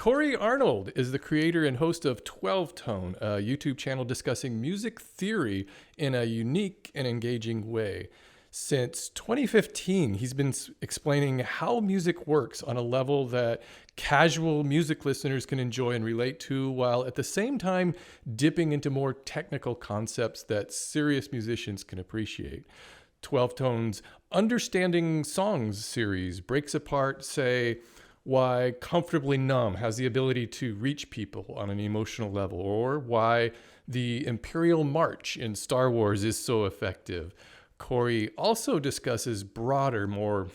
Cory Arnold is the creator and host of 12 Tone, a YouTube channel discussing music theory in a unique and engaging way. Since 2015, he's been explaining how music works on a level that casual music listeners can enjoy and relate to, while at the same time dipping into more technical concepts that serious musicians can appreciate. 12 Tone's Understanding Songs series breaks apart, say, why Comfortably Numb has the ability to reach people on an emotional level, or why the Imperial March in Star Wars is so effective. Cory also discusses broader, more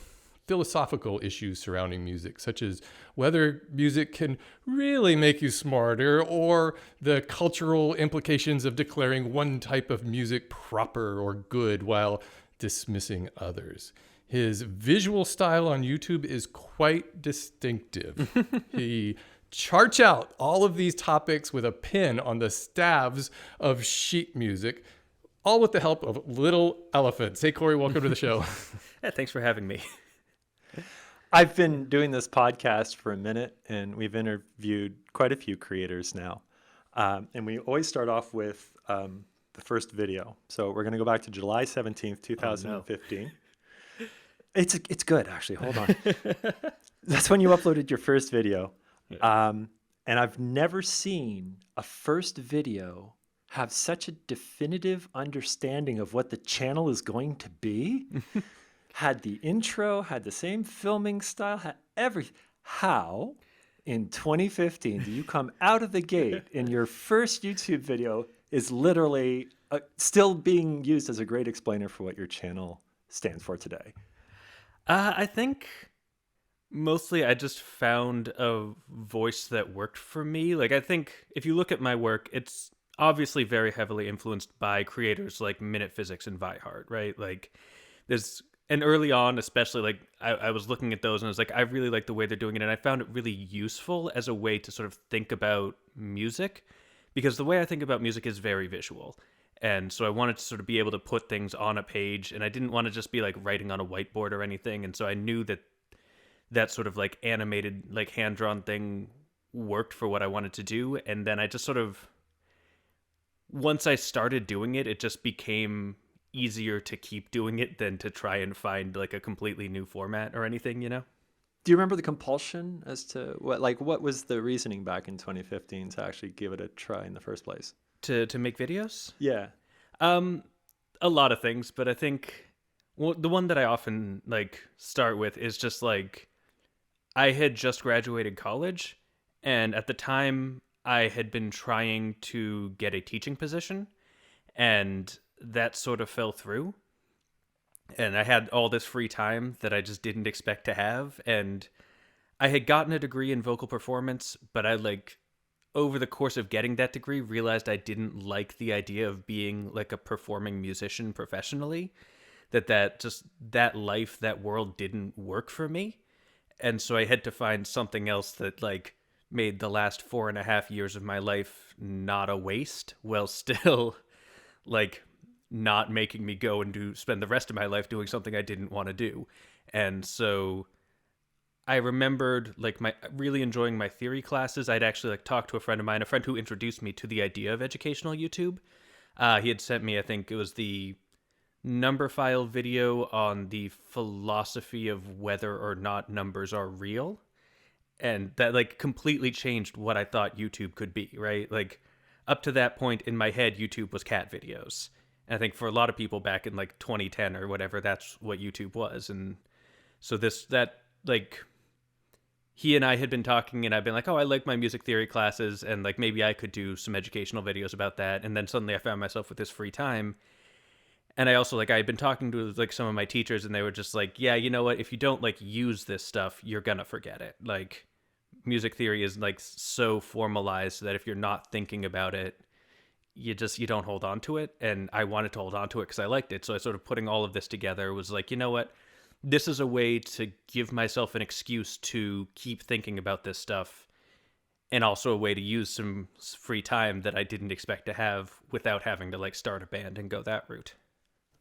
philosophical issues surrounding music, such as whether music can really make you smarter, or the cultural implications of declaring one type of music proper or good while dismissing others. His visual style on YouTube is quite distinctive. He charts out all of these topics with a pen on the staves of sheet music, all with the help of little elephants. Hey, Cory, welcome to the show. Yeah, thanks for having me. I've been doing this podcast for a minute, and we've interviewed quite a few creators now. And we always start off with the first video. So we're going to go back to July 17th, 2015. Oh, no. It's good, actually. Hold on. That's when you uploaded your first video. And I've never seen a first video have such a definitive understanding of what the channel is going to be. Had the intro, had the same filming style, had everything. How, in 2015, do you come out of the gate and your first YouTube video is literally still being used as a great explainer for what your channel stands for today? I think mostly I just found a voice that worked for me. Like, I think if you look at my work, it's obviously very heavily influenced by creators like Minute Physics and Vihart, right? Like, and early on, especially, like, I was looking at those and I was like, I really like the way they're doing it. And I found it really useful as a way to sort of think about music, because the way I think about music is very visual. And so I wanted to sort of be able to put things on a page, and I didn't want to just be like writing on a whiteboard or anything. And so I knew that sort of like animated, like hand-drawn thing worked for what I wanted to do. And then I just sort of, once I started doing it, it just became easier to keep doing it than to try and find like a completely new format or anything, you know? Do you remember the compulsion as to what was the reasoning back in 2015 to actually give it a try in the first place? To make videos? Yeah. A lot of things, but I think the one that I often like start with is just like, I had just graduated college, and at the time I had been trying to get a teaching position, and that sort of fell through. And I had all this free time that I just didn't expect to have. And I had gotten a degree in vocal performance, but I over the course of getting that degree, realized I didn't like the idea of being like a performing musician professionally, that life, that world didn't work for me. And so I had to find something else that like made the last 4.5 years of my life not a waste, while still like not making me go and spend the rest of my life doing something I didn't want to do. And so I remembered like really enjoying my theory classes. I'd actually like talked to a friend of mine, a friend who introduced me to the idea of educational YouTube. He had sent me, I think it was the number file video on the philosophy of whether or not numbers are real. And that like completely changed what I thought YouTube could be, right? Like up to that point in my head, YouTube was cat videos. And I think for a lot of people back in like 2010 or whatever, that's what YouTube was. And so he and I had been talking, and I've been like, oh, I like my music theory classes, and like maybe I could do some educational videos about that. And then suddenly I found myself with this free time. And I also I had been talking to like some of my teachers, and they were just like, yeah, you know what, if you don't like use this stuff, you're gonna forget it. Like music theory is like so formalized that if you're not thinking about it, you don't hold on to it. And I wanted to hold on to it because I liked it. So I sort of putting all of this together was like, you know what, this is a way to give myself an excuse to keep thinking about this stuff, and also a way to use some free time that I didn't expect to have without having to like start a band and go that route.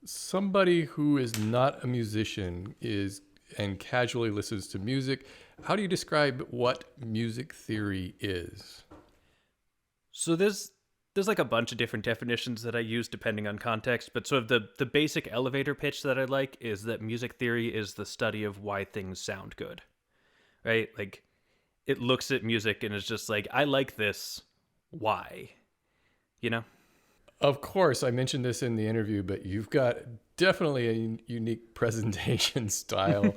Somebody who is not a musician is and casually listens to music. How do you describe what music theory is? So there's like a bunch of different definitions that I use depending on context, but sort of the basic elevator pitch that I like is that music theory is the study of why things sound good, right? Like, it looks at music and is just like, I like this, why? You know? Of course, I mentioned this in the interview, but you've got definitely a unique presentation style.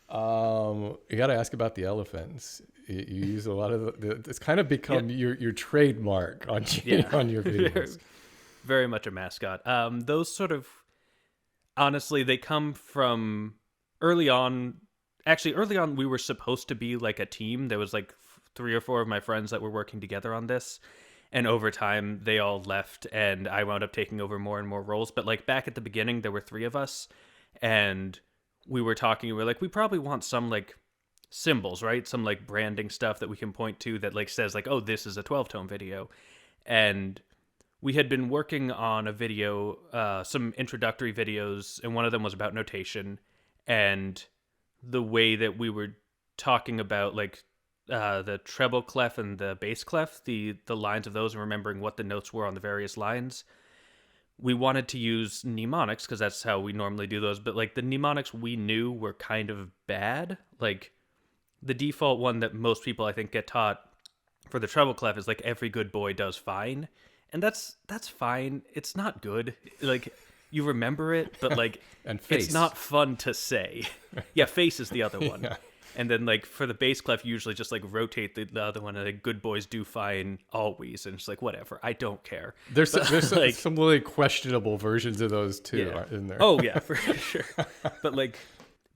You got to ask about the elephants. You use a lot of it's kind of become your trademark on on your videos. Very much a mascot. Those sort of, honestly, they come from early on. Actually, early on, we were supposed to be like a team. There was like 3 or 4 of my friends that were working together on this. And over time, they all left, and I wound up taking over more and more roles. But like back at the beginning, there were 3 of us, and we were talking. We were like, we probably want some like symbols, right? Some like branding stuff that we can point to that like says like, oh, this is a 12-tone video. And we had been working on a video, some introductory videos, and one of them was about notation. And the way that we were talking about like the treble clef and the bass clef, the lines of those, and remembering what the notes were on the various lines, we wanted to use mnemonics because that's how we normally do those. But like the mnemonics we knew were kind of bad. Like the default one that most people I think get taught for the treble clef is like every good boy does fine, and that's fine. It's not good. Like you remember it, but like And face. It's not fun to say. Yeah, face is the other one. Yeah. And then, like, for the bass clef, you usually just, like, rotate the other one, and like, good boys do fine always. And it's like, whatever, I don't care. There's like, some really questionable versions of those, too, yeah. in there. Oh, yeah, for sure.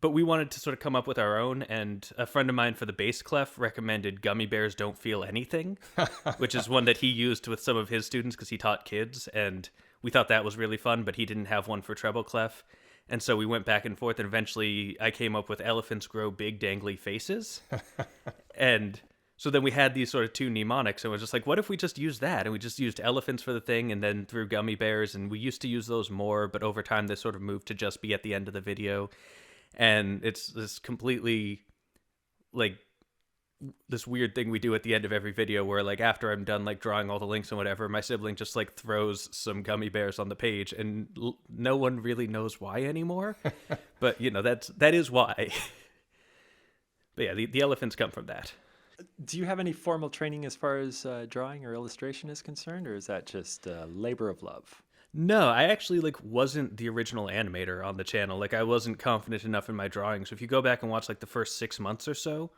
But we wanted to sort of come up with our own, and a friend of mine for the bass clef recommended Gummy Bears Don't Feel Anything, which is one that he used with some of his students because he taught kids, and we thought that was really fun, but he didn't have one for treble clef. And so we went back and forth, and eventually I came up with elephants grow big dangly faces. And so then we had these sort of 2 mnemonics, and we're just like, what if we just used that? And we just used elephants for the thing, and then threw gummy bears, and we used to use those more, but over time they sort of moved to just be at the end of the video. And it's this completely, like, this weird thing we do at the end of every video where, like, after I'm done, like, drawing all the links and whatever, my sibling just, like, throws some gummy bears on the page, and no one really knows why anymore. But, you know, that is why. But yeah, the elephants come from that. Do you have any formal training as far as drawing or illustration is concerned, or is that just labor of love? No, I actually, like, wasn't the original animator on the channel. Like, I wasn't confident enough in my drawing. So if you go back and watch, like, the first 6 months or so,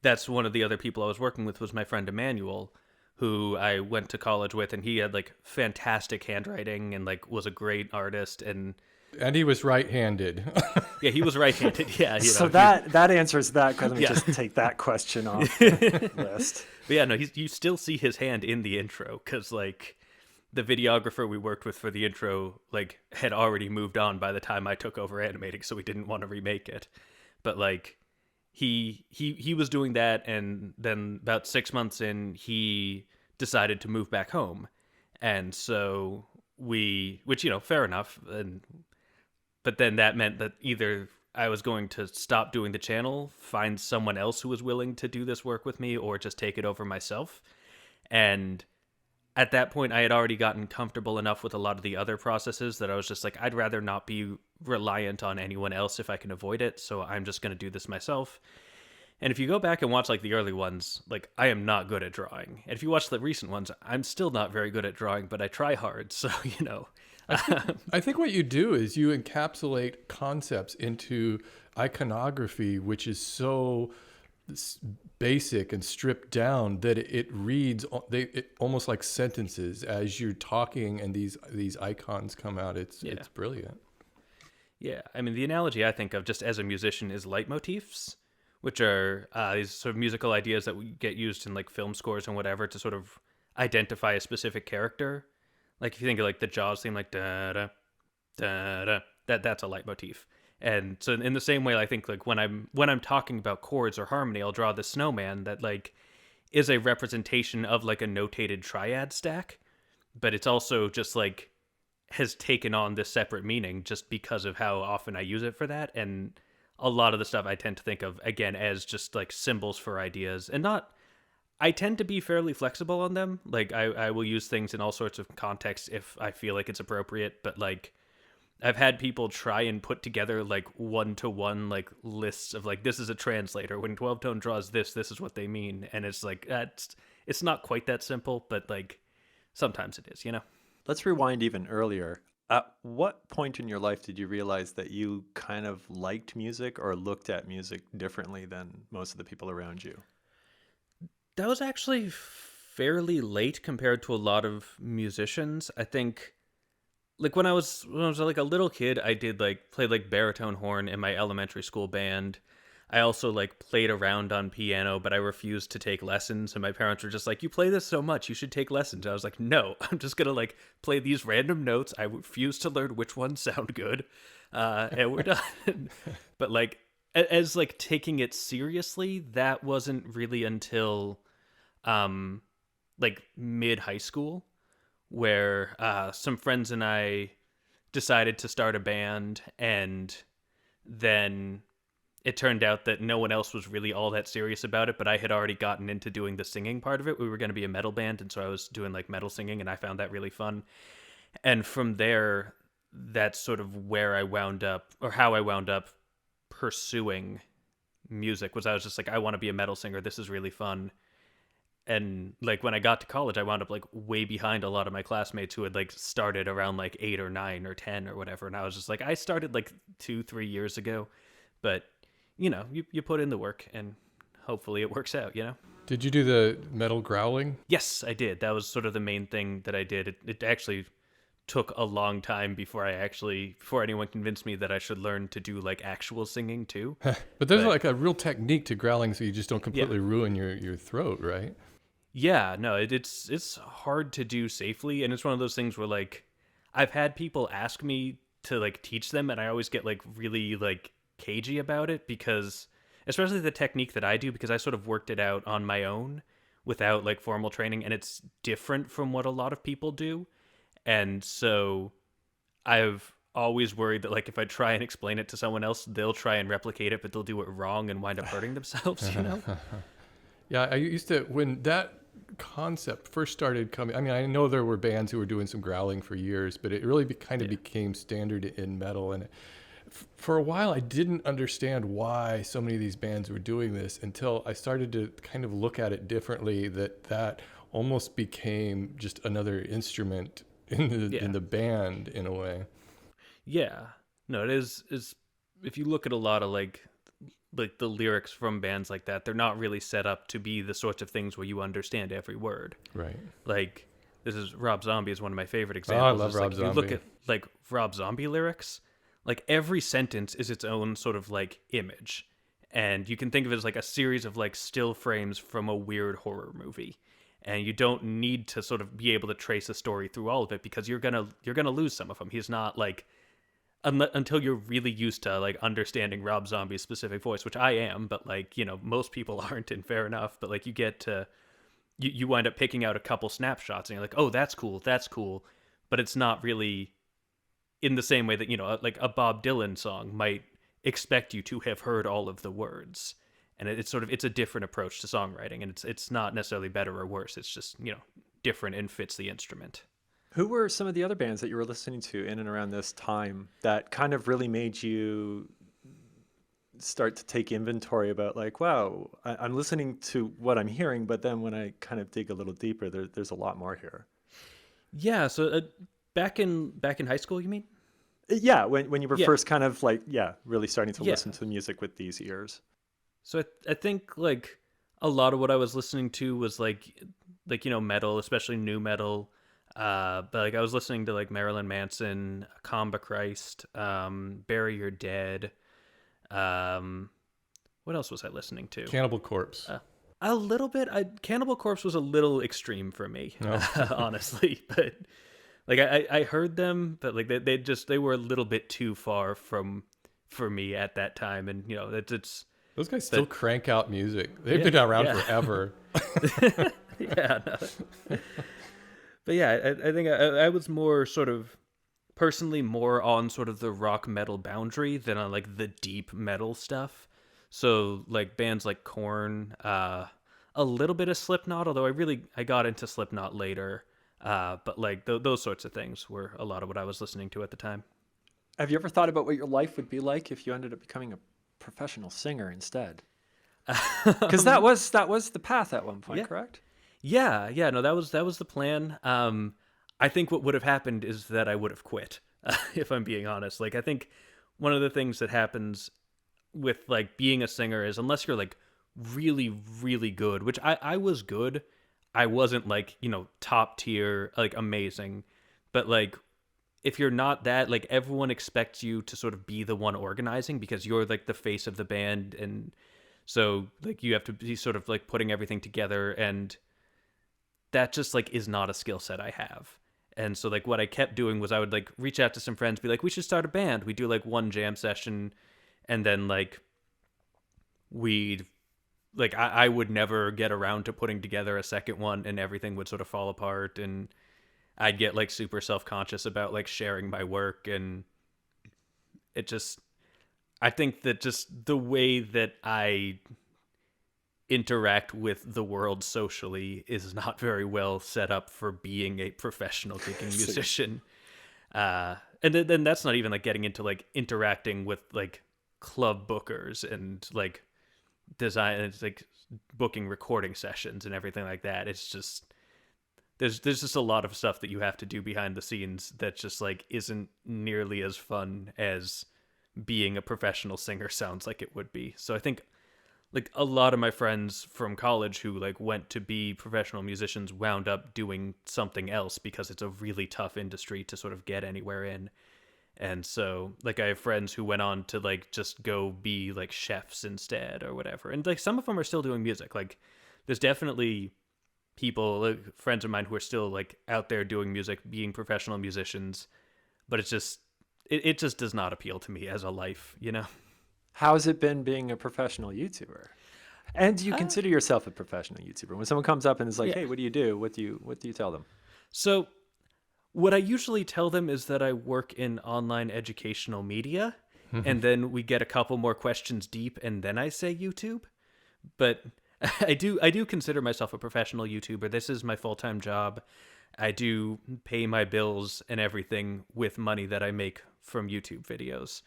that's one of the other people I was working with was my friend Emmanuel, who I went to college with, and he had like fantastic handwriting and like was a great artist, and he was right-handed. yeah, he was right-handed. Yeah, so that answers that. Let me just take that question off the list. But yeah, no, you still see his hand in the intro because like the videographer we worked with for the intro like had already moved on by the time I took over animating, so we didn't want to remake it. But like he was doing that, and then about 6 months in, he decided to move back home, and so which you know, fair enough, but then that meant that either I was going to stop doing the channel, find someone else who was willing to do this work with me, or just take it over myself. And at that point, I had already gotten comfortable enough with a lot of the other processes that I was just like, I'd rather not be reliant on anyone else if I can avoid it, so I'm just going to do this myself. And if you go back and watch like the early ones, like I am not good at drawing. And if you watch the recent ones, I'm still not very good at drawing, but I try hard, so you know. I think what you do is you encapsulate concepts into iconography, which is so basic and stripped down that it reads almost like sentences as you're talking, and these icons come out. It's brilliant. Yeah, I mean, the analogy I think of just as a musician is leitmotifs, which are these sort of musical ideas that get used in like film scores and whatever to sort of identify a specific character. Like if you think of like the Jaws theme, like da da da da, that's a leitmotif. And so in the same way, I think like when I'm talking about chords or harmony, I'll draw the snowman that like is a representation of like a notated triad stack, but it's also just like has taken on this separate meaning just because of how often I use it for that. And a lot of the stuff I tend to think of, again, as just like symbols for ideas, and not. I tend to be fairly flexible on them. Like, I will use things in all sorts of contexts if I feel like it's appropriate, but like, I've had people try and put together like one-to-one like lists of like, this is a translator. When 12 Tone draws this is what they mean. And it's like, it's not quite that simple, but like sometimes it is, you know? Let's rewind even earlier. At what point in your life did you realize that you kind of liked music or looked at music differently than most of the people around you? That was actually fairly late compared to a lot of musicians. I think like when I was like a little kid, I did like play like baritone horn in my elementary school band. I also like played around on piano, but I refused to take lessons, and my parents were just like, "You play this so much, you should take lessons." I was like, "No, I'm just gonna like play these random notes. I refuse to learn which ones sound good, and we're done." But like as like taking it seriously, that wasn't really until like mid high school, where some friends and I decided to start a band, and then it turned out that no one else was really all that serious about it, but I had already gotten into doing the singing part of it. We were going to be a metal band, and so I was doing like metal singing, and I found that really fun. And from there, that's sort of where I wound up, or how I wound up pursuing music, was I was just like, I want to be a metal singer. This is really fun. And like when I got to college, I wound up like way behind a lot of my classmates who had like started around like 8 or 9 or 10 or whatever. And I was just like, I started like 2-3 years ago, but you know, you put in the work and hopefully it works out, you know? Did you do the metal growling? Yes, I did. That was sort of the main thing that I did. It actually took a long time before anyone convinced me that I should learn to do like actual singing too. But there's like a real technique to growling so you just don't completely ruin your throat, right? Yeah, no, it's hard to do safely, and it's one of those things where like I've had people ask me to like teach them, and I always get like really like cagey about it, because especially the technique that I do, because I sort of worked it out on my own without like formal training, and it's different from what a lot of people do. And so I've always worried that like if I try and explain it to someone else, they'll try and replicate it, but they'll do it wrong and wind up hurting themselves, you know? Yeah, I used to, when that concept first started coming, I mean, I know there were bands who were doing some growling for years, but it really kind of became standard in metal. And for a while, I didn't understand why so many of these bands were doing this until I started to kind of look at it differently, that almost became just another instrument in the band in a way. Yeah. No, it is if you look at a lot of like the lyrics from bands like that, they're not really set up to be the sorts of things where you understand every word. Right. Like this is Rob Zombie is one of my favorite examples. Oh, I love Rob like, Zombie. If you look at like Rob Zombie lyrics, like every sentence is its own sort of like image. And you can think of it as like a series of like still frames from a weird horror movie. And you don't need to sort of be able to trace a story through all of it, because you're gonna lose some of them. He's not like until you're really used to like understanding Rob Zombie's specific voice, which I am, but like, you know, most people aren't, and fair enough. But like you get to you wind up picking out a couple snapshots and you're like, oh, that's cool, but it's not really in the same way that, you know, like a Bob Dylan song might expect you to have heard all of the words. And it's a different approach to songwriting, and it's not necessarily better or worse. It's just, you know, different and fits the instrument. Who were some of the other bands that you were listening to in and around this time that kind of really made you start to take inventory about like, wow, I'm listening to what I'm hearing, but then when I kind of dig a little deeper, there's a lot more here. Yeah. So back in high school, you mean? Yeah, when you were first kind of like, really starting to listen to music with these ears. So I think like a lot of what I was listening to was like you know, metal, especially new metal. But like I was listening to like Marilyn Manson, Comba Christ, Bury Your Dead. What else was I listening to? Cannibal Corpse. A little bit. Cannibal Corpse was a little extreme for me, honestly. But like I heard them, but like they were a little bit too far for me at that time, and you know it's. Those guys still crank out music. They've been around forever. Yeah. No. But yeah, I think I was more sort of personally more on sort of the rock metal boundary than on like the deep metal stuff. So like bands like Korn, a little bit of Slipknot, although I got into Slipknot later. But like those sorts of things were a lot of what I was listening to at the time. Have you ever thought about what your life would be like if you ended up becoming a professional singer instead? Because that was the path at one point, Yeah. correct? Yeah, no, that was the plan. I think what would have happened is that I would have quit, if I'm being honest. Like, I think one of the things that happens with like being a singer is unless you're like really, really good, which I was good. I wasn't like, top tier, like amazing, but like if you're not that, like everyone expects you to sort of be the one organizing because you're like the face of the band, and so like you have to be sort of like putting everything together, and that just like is not a skill set I have. And so like what I kept doing was I would like reach out to some friends, be like, we should start a band. We do like one jam session, and then like we'd like I would never get around to putting together a second one, and everything would sort of fall apart, and I'd get like super self-conscious about like sharing my work, and it just I think that just the way that I interact with the world socially is not very well set up for being a professional gigging musician. And then that's not even like getting into like interacting with like club bookers and like design, it's like booking recording sessions and everything like that. It's just there's just a lot of stuff that you have to do behind the scenes that just like isn't nearly as fun as being a professional singer sounds like it would be. So I think like a lot of my friends from college who like went to be professional musicians wound up doing something else because it's a really tough industry to sort of get anywhere in. And so like I have friends who went on to like just go be like chefs instead or whatever. And like some of them are still doing music. Like there's definitely people, like friends of mine who are still like out there doing music, being professional musicians, but it's just it just does not appeal to me as a life, How's it been being a professional YouTuber? And do you consider yourself a professional YouTuber? When someone comes up and is like, Yeah. "Hey, what do you do?" What do you tell them? So what I usually tell them is that I work in online educational media, and then we get a couple more questions deep, and then I say YouTube. But I do consider myself a professional YouTuber. This is my full-time job. I do pay my bills and everything with money that I make from YouTube videos.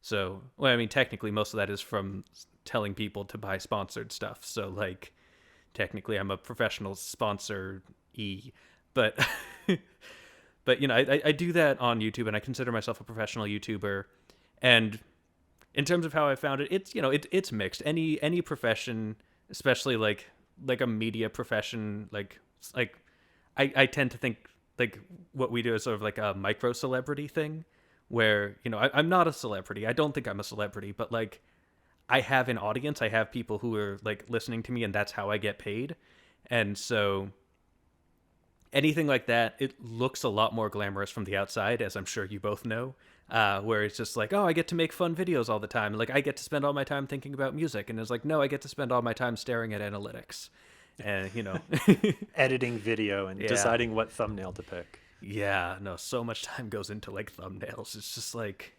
So, well, I mean, technically most of that is from telling people to buy sponsored stuff. So, like, technically I'm a professional sponsor-y. But, but I do that on YouTube, and I consider myself a professional YouTuber. And in terms of how I found it, it's, it's mixed. Any profession, especially like a media profession, like I tend to think like what we do is sort of like a micro celebrity thing where, I'm not a celebrity. I don't think I'm a celebrity, but like I have an audience. I have people who are like listening to me, and that's how I get paid. And so anything like that, it looks a lot more glamorous from the outside, as I'm sure you both know, where it's just like, oh, I get to make fun videos all the time. Like I get to spend all my time thinking about music. And it's like, no, I get to spend all my time staring at analytics. And Editing video and Yeah. deciding what thumbnail to pick. Yeah, no, so much time goes into like thumbnails. It's just like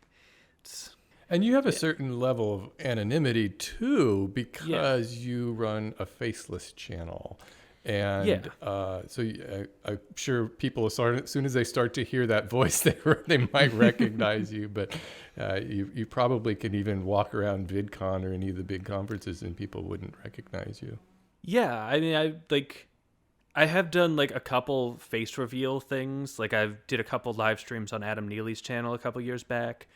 And you have a certain level of anonymity too, because you run a faceless channel. And I'm sure people, as soon as they start to hear that voice, they might recognize you. But you probably can even walk around VidCon or any of the big conferences and people wouldn't recognize you. Yeah, I mean, I have done like a couple face reveal things. Like I did a couple live streams on Adam Neely's channel a couple years back.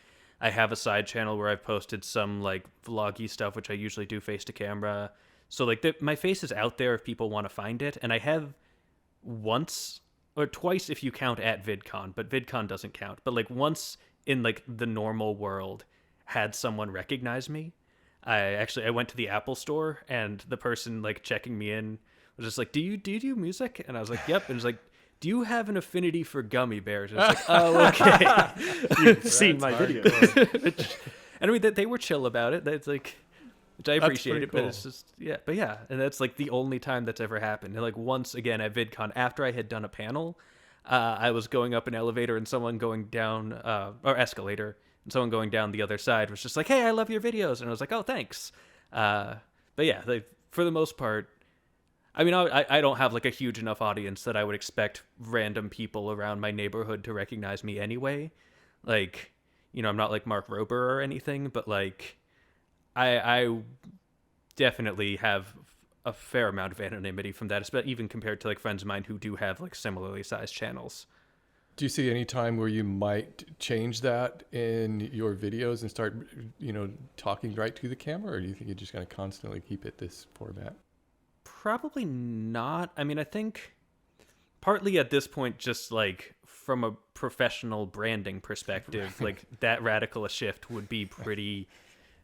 I have a side channel where I've posted some like vloggy stuff, which I usually do face to camera. So like my face is out there if people want to find it. And I have once or twice if you count at VidCon, but VidCon doesn't count. But like once in like the normal world had someone recognize me. I went to the Apple store, and the person like checking me in was just like, do you do music? And I was like, yep. And it's like, do you have an affinity for gummy bears? And it's like, oh, okay. You've seen my videos. And I mean, they were chill about it. That's like, which I appreciate it, cool. but it's just, yeah. And that's like the only time that's ever happened. And like once again at VidCon, after I had done a panel, I was going up an elevator and someone going down, or escalator, and someone going down the other side was just like, "Hey, I love your videos," and I was like, "Oh, thanks." But yeah, like, for the most part, I mean, I don't have like a huge enough audience that I would expect random people around my neighborhood to recognize me anyway. Like, I'm not like Mark Rober or anything, but like, I definitely have a fair amount of anonymity from that, even compared to like friends of mine who do have like similarly sized channels. Do you see any time where you might change that in your videos and start, talking right to the camera, or do you think you're just going to constantly keep it this format? Probably not. I mean, I think partly at this point, just like from a professional branding perspective, like that radical a shift would be pretty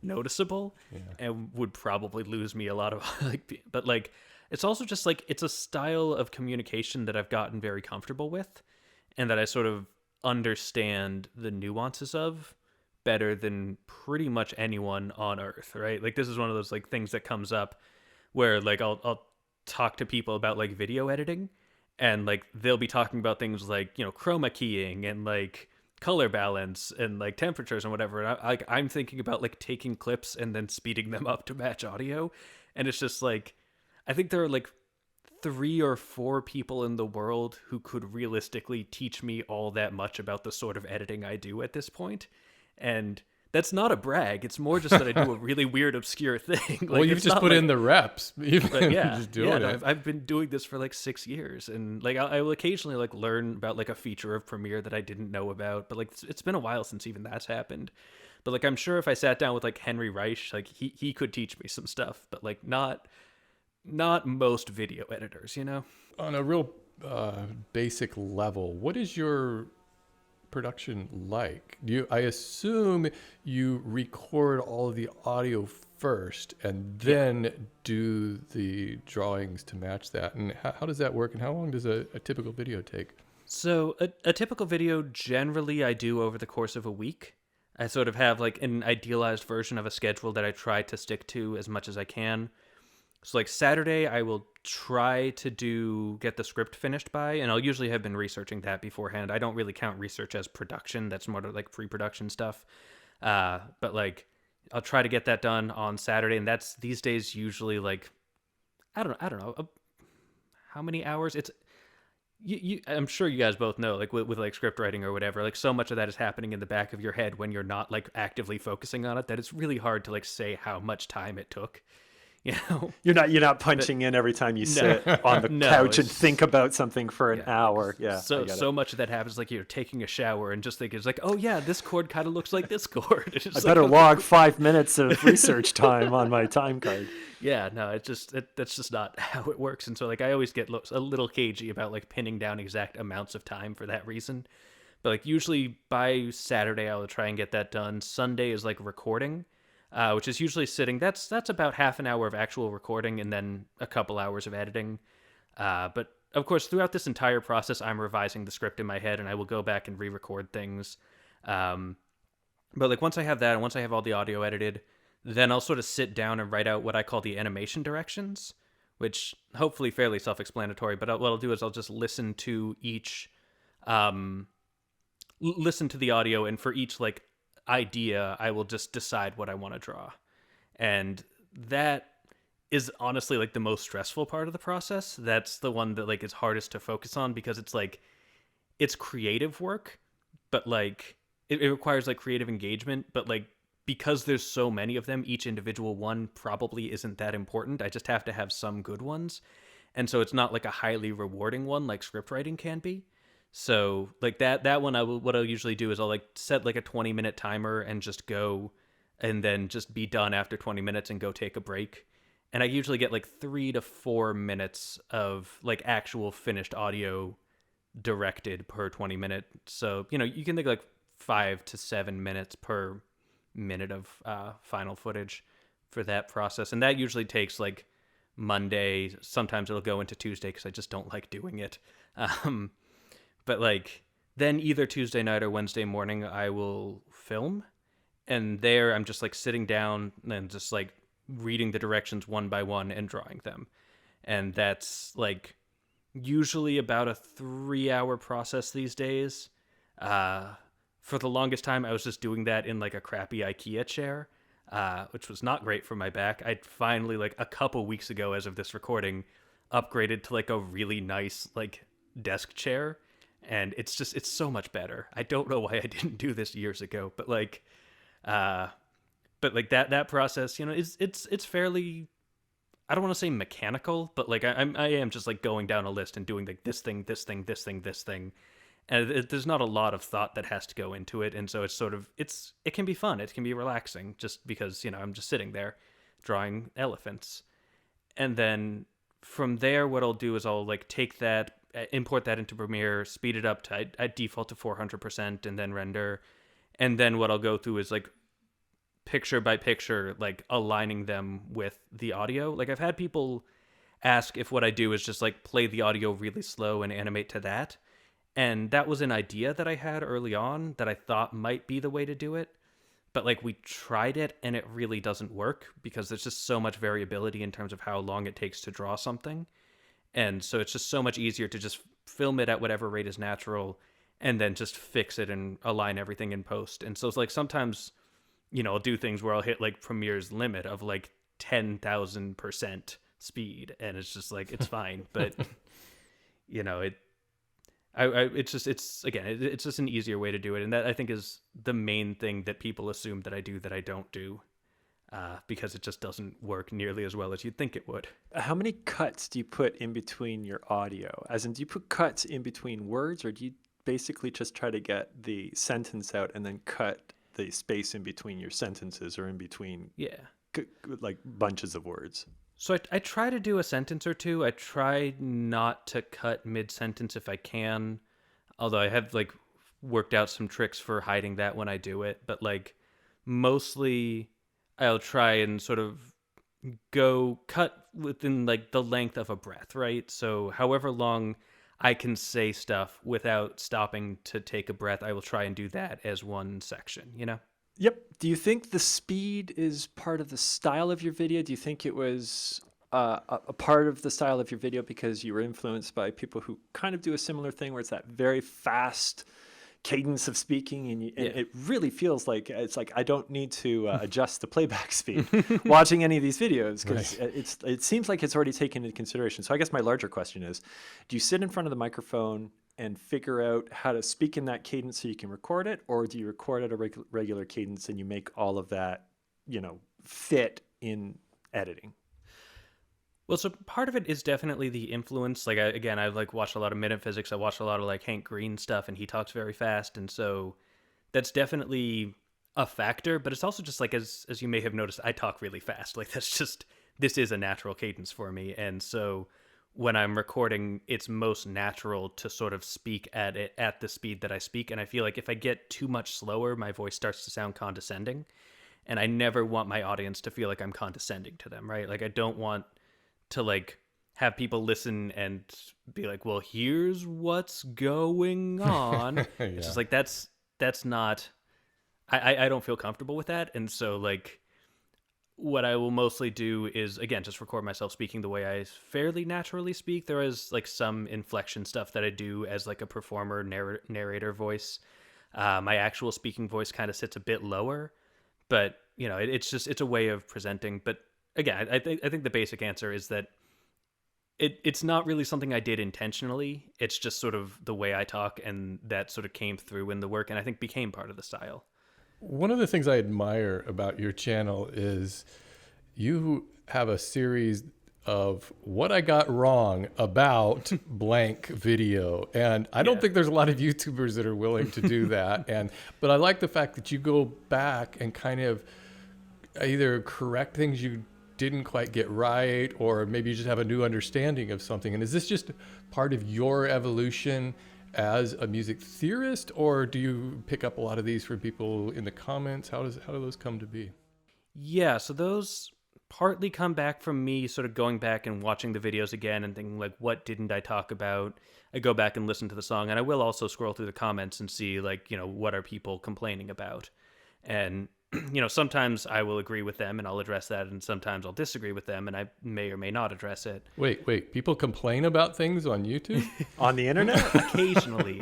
noticeable and would probably lose me a lot of like, but like, it's also just like, it's a style of communication that I've gotten very comfortable with and that I sort of understand the nuances of better than pretty much anyone on earth, right? Like, this is one of those like things that comes up where like I'll talk to people about like video editing, and like they'll be talking about things like, chroma keying and like color balance and like temperatures and whatever, and I'm thinking about like taking clips and then speeding them up to match audio. And it's just like, I think there are like 3 or 4 people in the world who could realistically teach me all that much about the sort of editing I do at this point. And that's not a brag. It's more just that I do a really weird, obscure thing. Like, well, you've just put in the reps. Yeah, just doing it. no, I've been doing this for like 6 years, and like I will occasionally like learn about like a feature of Premiere that I didn't know about. But like it's been a while since even that's happened. But like I'm sure if I sat down with like Henry Reich, like he could teach me some stuff. But like not most video editors, On a real basic level, what is your production like? I assume you record all of the audio first and then do the drawings to match that. And how does that work? And how long does a typical video take? So a typical video, generally I do over the course of a week. I sort of have like an idealized version of a schedule that I try to stick to as much as I can. So like Saturday, I will try to get the script finished by, and I'll usually have been researching that beforehand. I don't really count research as production. That's more like pre-production stuff. But like, I'll try to get that done on Saturday, and that's these days usually like, I don't know how many hours. It's I'm sure you guys both know, like with like script writing or whatever, like so much of that is happening in the back of your head when you're not like actively focusing on it, that it's really hard to like say how much time it took. You're not punching in every time you sit on the couch and think about something for an hour. So much of that happens like you're taking a shower and just think it's like, oh yeah, this chord kind of looks like this chord. I better log 5 minutes of research time on my time card. Yeah, no, that's just not how it works. And so like I always get a little cagey about like pinning down exact amounts of time for that reason. But like usually by Saturday I'll try and get that done. Sunday is like recording. Which is usually sitting. That's about half an hour of actual recording and then a couple hours of editing. But of course, throughout this entire process, I'm revising the script in my head, and I will go back and re-record things. But like once I have that, and once I have all the audio edited, then I'll sort of sit down and write out what I call the animation directions, which hopefully fairly self-explanatory. But what I'll do is I'll just listen to each, listen to the audio, and for each like idea, I will just decide what I want to draw. And that is honestly like the most stressful part of the process. That's the one that like is hardest to focus on, because it's like, it's creative work, but like it requires like creative engagement, but like because there's so many of them, each individual one probably isn't that important. I just have to have some good ones. And so it's not like a highly rewarding one like script writing can be. So like that one, what I'll usually do is I'll like set like a 20-minute timer and just go, and then just be done after 20 minutes and go take a break. And I usually get like 3 to 4 minutes of like actual finished audio directed per 20 minute. So, you can think like 5 to 7 minutes per minute of final footage for that process. And that usually takes like Monday. Sometimes it'll go into Tuesday because I just don't like doing it. But like then either Tuesday night or Wednesday morning, I will film. And there I'm just like sitting down and just like reading the directions one by one and drawing them. And that's like usually about a 3-hour process these days. For the longest time, I was just doing that in like a crappy IKEA chair, which was not great for my back. I'd finally, like a couple weeks ago, as of this recording, upgraded to like a really nice like desk chair, and it's so much better. I don't know why I didn't do this years ago, but like that process, you know, it's fairly, I don't want to say mechanical, but like I am just like going down a list and doing like this thing, this thing, this thing, this thing, and there's not a lot of thought that has to go into it, and so it's sort of it can be fun, it can be relaxing, just because, you know, I'm just sitting there drawing elephants. And then from there, what I'll do is I'll like take that, import that into Premiere, speed it up to I default to 400%, and then render. And then what I'll go through is like picture by picture, like aligning them with the audio. Like I've had people ask if what I do is just like play the audio really slow and animate to that. And that was an idea that I had early on that I thought might be the way to do it. But like we tried it and it really doesn't work because there's just so much variability in terms of how long it takes to draw something. And so it's just so much easier to just film it at whatever rate is natural and then just fix it and align everything in post. And so it's like sometimes, you know, I'll do things where I'll hit like Premiere's limit of like 10,000% speed, and it's just like, it's fine. But, you know, it's just an easier way to do it. And that I think is the main thing that people assume that I do that I don't do. Because it just doesn't work nearly as well as you'd think it would. How many cuts do you put in between your audio? As in, do you put cuts in between words, or do you basically just try to get the sentence out and then cut the space in between your sentences or in between like bunches of words? So I try to do a sentence or two. I try not to cut mid-sentence if I can, although I have like worked out some tricks for hiding that when I do it. But like mostly I'll try and sort of go cut within like the length of a breath, right? So however long I can say stuff without stopping to take a breath, I will try and do that as one section, you know? Yep. Do you think the speed is part of the style of your video? Do you think it was a part of the style of your video because you were influenced by people who kind of do a similar thing where it's that very fast cadence of speaking, and it really feels like it's like I don't need to adjust the playback speed watching any of these videos, because it seems like it's already taken into consideration. So I guess my larger question is, do you sit in front of the microphone and figure out how to speak in that cadence so you can record it, or do you record at a regular cadence and you make all of that, you know, fit in editing? Well, so part of it is definitely the influence. Like, I've like watched a lot of Minute Physics. I watched a lot of like Hank Green stuff, and he talks very fast. And so that's definitely a factor, but it's also just like, as you may have noticed, I talk really fast. Like this is a natural cadence for me. And so when I'm recording, it's most natural to sort of speak at it at the speed that I speak. And I feel like if I get too much slower, my voice starts to sound condescending. And I never want my audience to feel like I'm condescending to them, right? Like I don't want to like have people listen and be like, well, here's what's going on. It's just like, that's not, I don't feel comfortable with that. And so like what I will mostly do is, again, just record myself speaking the way I fairly naturally speak. There is like some inflection stuff that I do as like a performer narrator voice. My actual speaking voice kind of sits a bit lower, but you know, it's a way of presenting. But again, I think the basic answer is that it's not really something I did intentionally. It's just sort of the way I talk, and that sort of came through in the work, and I think became part of the style. One of the things I admire about your channel is you have a series of what I got wrong about blank video. And I don't think there's a lot of YouTubers that are willing to do that. But I like the fact that you go back and kind of either correct things you didn't quite get right, or maybe you just have a new understanding of something. And is this just part of your evolution as a music theorist, or do you pick up a lot of these from people in the comments? How do those come to be? Yeah, so those partly come back from me sort of going back and watching the videos again and thinking like, what didn't I talk about? I go back and listen to the song, and I will also scroll through the comments and see like, you know, what are people complaining about? And sometimes I will agree with them and I'll address that, and sometimes I'll disagree with them and I may or may not address it. Wait. People complain about things on YouTube? On the internet? Occasionally,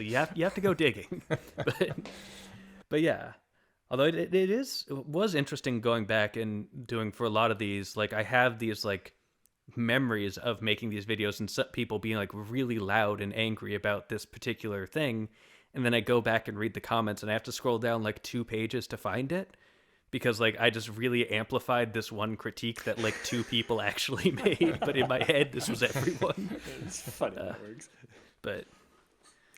you have to go digging. But yeah. Although it was interesting going back and doing for a lot of these, like I have these like memories of making these videos and people being like really loud and angry about this particular thing. And then I go back and read the comments and I have to scroll down like 2 pages to find it because like I just really amplified this one critique that like 2 people actually made. But in my head, this was everyone. It's funny how it works. But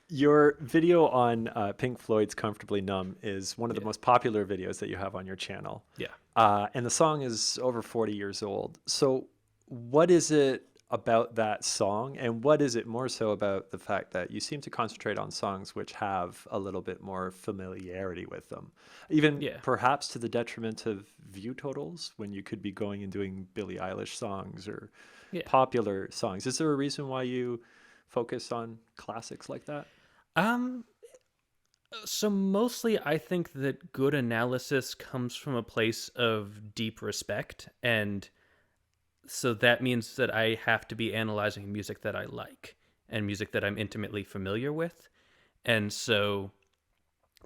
your video on Pink Floyd's Comfortably Numb is one of the most popular videos that you have on your channel. Yeah. And the song is over 40 years old. So what is it about that song, and what is it more so about the fact that you seem to concentrate on songs which have a little bit more familiarity with them, even perhaps to the detriment of view totals when you could be going and doing Billie Eilish songs or popular songs? Is there a reason why you focus on classics like that? So mostly I think that good analysis comes from a place of deep respect, and so that means that I have to be analyzing music that I like and music that I'm intimately familiar with. And so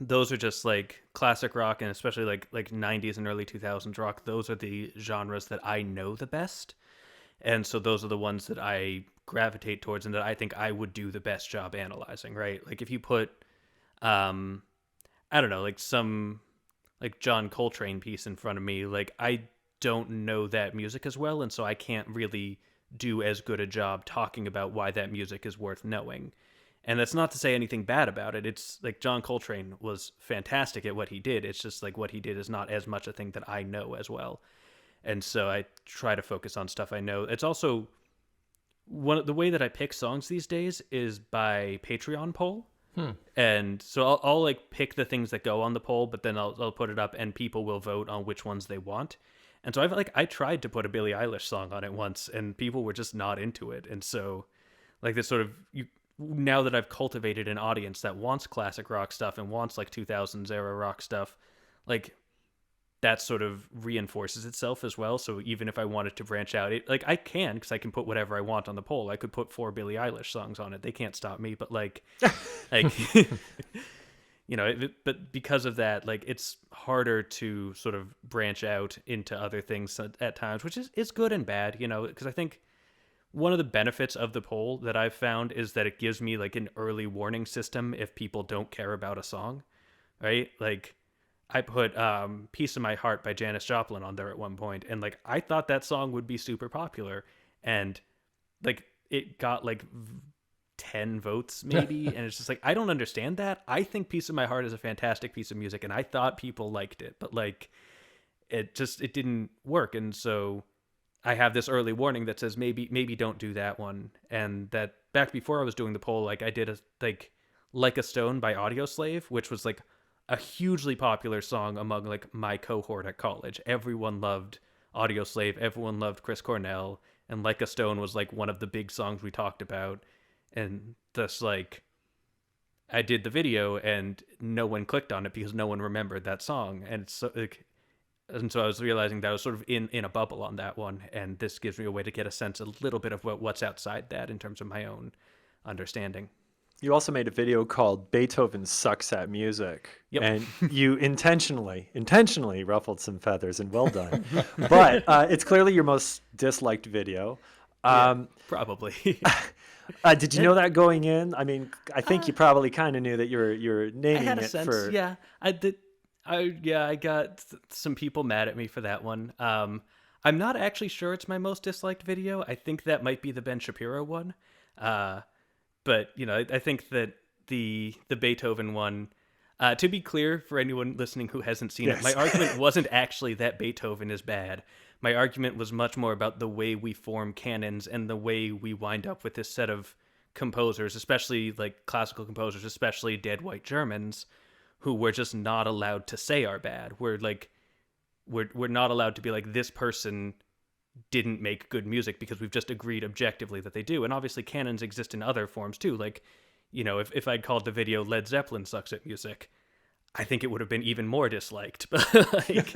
those are just like classic rock, and especially like 90s and early 2000s rock. Those are the genres that I know the best. And so those are the ones that I gravitate towards and that I think I would do the best job analyzing, right? Like if you put, I don't know, like some like John Coltrane piece in front of me, like I don't know that music as well, and so I can't really do as good a job talking about why that music is worth knowing. And that's not to say anything bad about it. It's like John Coltrane was fantastic at what he did. It's just like what he did is not as much a thing that I know as well. And so I try to focus on stuff I know. It's also the way that I pick songs these days is by Patreon poll. And so I'll like pick the things that go on the poll, but then I'll put it up and people will vote on which ones they want. And so I tried to put a Billie Eilish song on it once and people were just not into it. And so like this sort of, now that I've cultivated an audience that wants classic rock stuff and wants like 2000s era rock stuff, like that sort of reinforces itself as well. So even if I wanted to branch out, like I can, because I can put whatever I want on the poll. I could put 4 Billie Eilish songs on it. They can't stop me. But like but because of that, like it's harder to sort of branch out into other things at times, which is good and bad, because I think one of the benefits of the poll that I've found is that it gives me like an early warning system if people don't care about a song, right? Like I put Piece of My Heart by Janis Joplin on there at one point, and like I thought that song would be super popular, and like it got like 10 votes maybe, and it's just like I don't understand that. I think Piece of My Heart is a fantastic piece of music, and I thought people liked it, but like it didn't work. And so I have this early warning that says maybe don't do that one. And that back before I was doing the poll, like I did Like a Stone by Audioslave, which was like a hugely popular song among like my cohort at college. Everyone loved Audioslave, everyone loved Chris Cornell, and Like a Stone was like one of the big songs we talked about. And thus like I did the video and no one clicked on it because no one remembered that song. And it's so like, and so I was realizing that I was sort of in a bubble on that one, and this gives me a way to get a sense a little bit of what's outside that in terms of my own understanding. You also made a video called Beethoven Sucks at Music. Yep. And you intentionally ruffled some feathers, and well done. But it's clearly your most disliked video. Probably. Did you know that going in? I mean, I think you probably kind of knew that you're naming I had a it sense, for... Yeah, I did. I got some people mad at me for that one. I'm not actually sure it's my most disliked video. I think that might be the Ben Shapiro one. But I think that the Beethoven one, to be clear for anyone listening who hasn't seen it, my argument wasn't actually that Beethoven is bad. My argument was much more about the way we form canons and the way we wind up with this set of composers, especially like classical composers, especially dead white Germans, who we're just not allowed to say are bad. We're not allowed to be like, this person didn't make good music because we've just agreed objectively that they do. And obviously canons exist in other forms too. Like, if I'd called the video Led Zeppelin Sucks at Music, I think it would have been even more disliked. But like,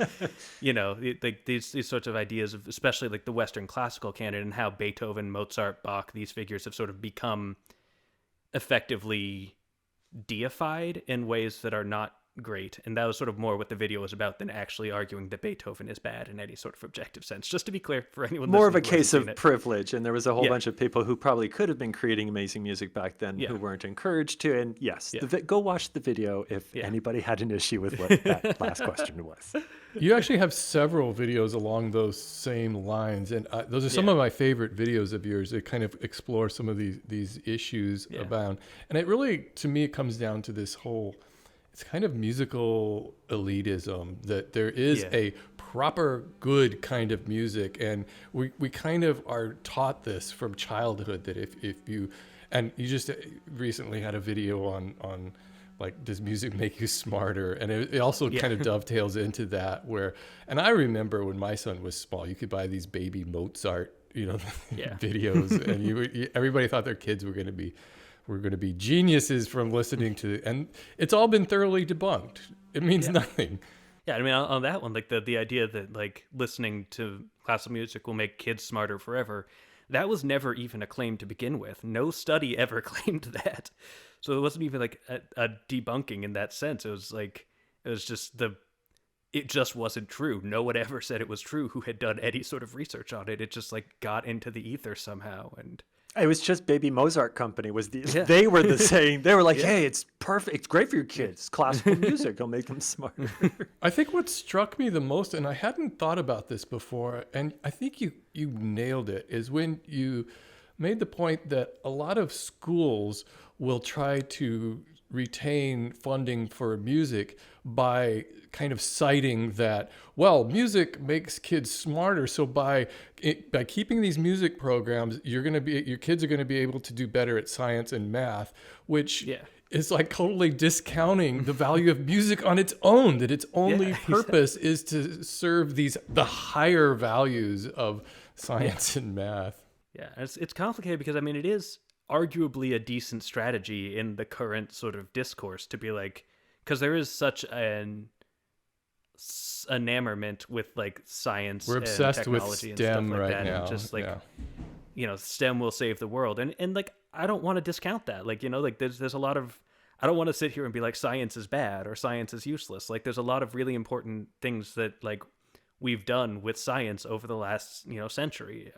like these sorts of ideas of, especially like the Western classical canon, and how Beethoven, Mozart, Bach, these figures have sort of become effectively deified in ways that are not great. And that was sort of more what the video was about than actually arguing that Beethoven is bad in any sort of objective sense. Just to be clear for anyone more of a listening who case hasn't of seen it. privilege, and there was a whole bunch of people who probably could have been creating amazing music back then who weren't encouraged to. And yes, go watch the video if anybody had an issue with what that last question was. You actually have several videos along those same lines, and those are some of my favorite videos of yours that kind of explore some of these issues abound. And it really, to me, it comes down to this whole, it's kind of musical elitism, that there is a proper good kind of music, and we kind of are taught this from childhood, that if you, and you just recently had a video on like, does music make you smarter? And it also kind of dovetails into that, where, and I remember when my son was small, you could buy these baby Mozart, videos, and everybody thought their kids were going to be geniuses from listening to it, and it's all been thoroughly debunked. It means nothing. Yeah, I mean, on that one, like the idea that like listening to classical music will make kids smarter forever, that was never even a claim to begin with. No study ever claimed that. So it wasn't even like a debunking in that sense. It just wasn't true. No one ever said it was true who had done any sort of research on it. It just like got into the ether somehow. And it was just Baby Mozart Company they were the saying. They were like, hey, it's perfect. It's great for your kids. Classical music will make them smarter. I think what struck me the most, and I hadn't thought about this before, and I think you nailed it, is when you made the point that a lot of schools will try to retain funding for music by kind of citing that, well, music makes kids smarter, so by keeping these music programs, your kids are going to be able to do better at science and math, which is like totally discounting the value of music on its own, that its only purpose is to serve the higher values of science and math. Yeah, it's complicated because, I mean, it is arguably a decent strategy in the current sort of discourse to be like, because there is such an enamorment with like science. We're obsessed and with technology and STEM stuff like right that, now. and just like, STEM will save the world, and like, I don't want to discount that. Like, like there's a lot of, I don't want to sit here and be like science is bad or science is useless. Like, there's a lot of really important things that like we've done with science over the last century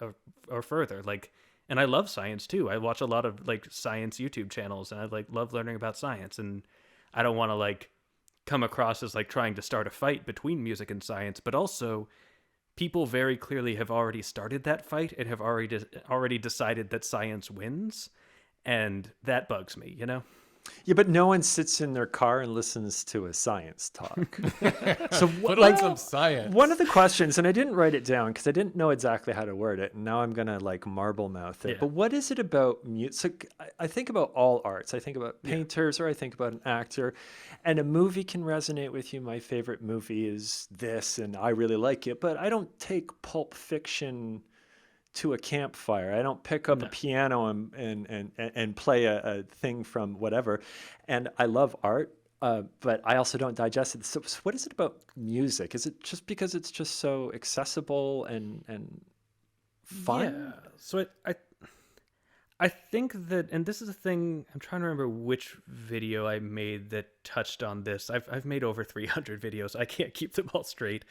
or further. Like, and I love science too. I watch a lot of like science YouTube channels, and I like love learning about science. And I don't want to like come across as like trying to start a fight between music and science, but also people very clearly have already started that fight and have already decided that science wins, and that bugs me. Yeah, but no one sits in their car and listens to a science talk. So Put on some science. One of the questions, and I didn't write it down because I didn't know exactly how to word it, and now I'm going to like marble mouth it. Yeah. But what is it about music? I think about all arts. I think about painters, or I think about an actor, and a movie can resonate with you. My favorite movie is this, and I really like it, but I don't take Pulp Fiction to a campfire. I don't pick up a piano and play a thing from whatever. And I love art, but I also don't digest it. So what is it about music? Is it just because it's just so accessible and fun? Yeah. So I think that, and this is a thing, I'm trying to remember which video I made that touched on this. I've made over 300 videos. I can't keep them all straight.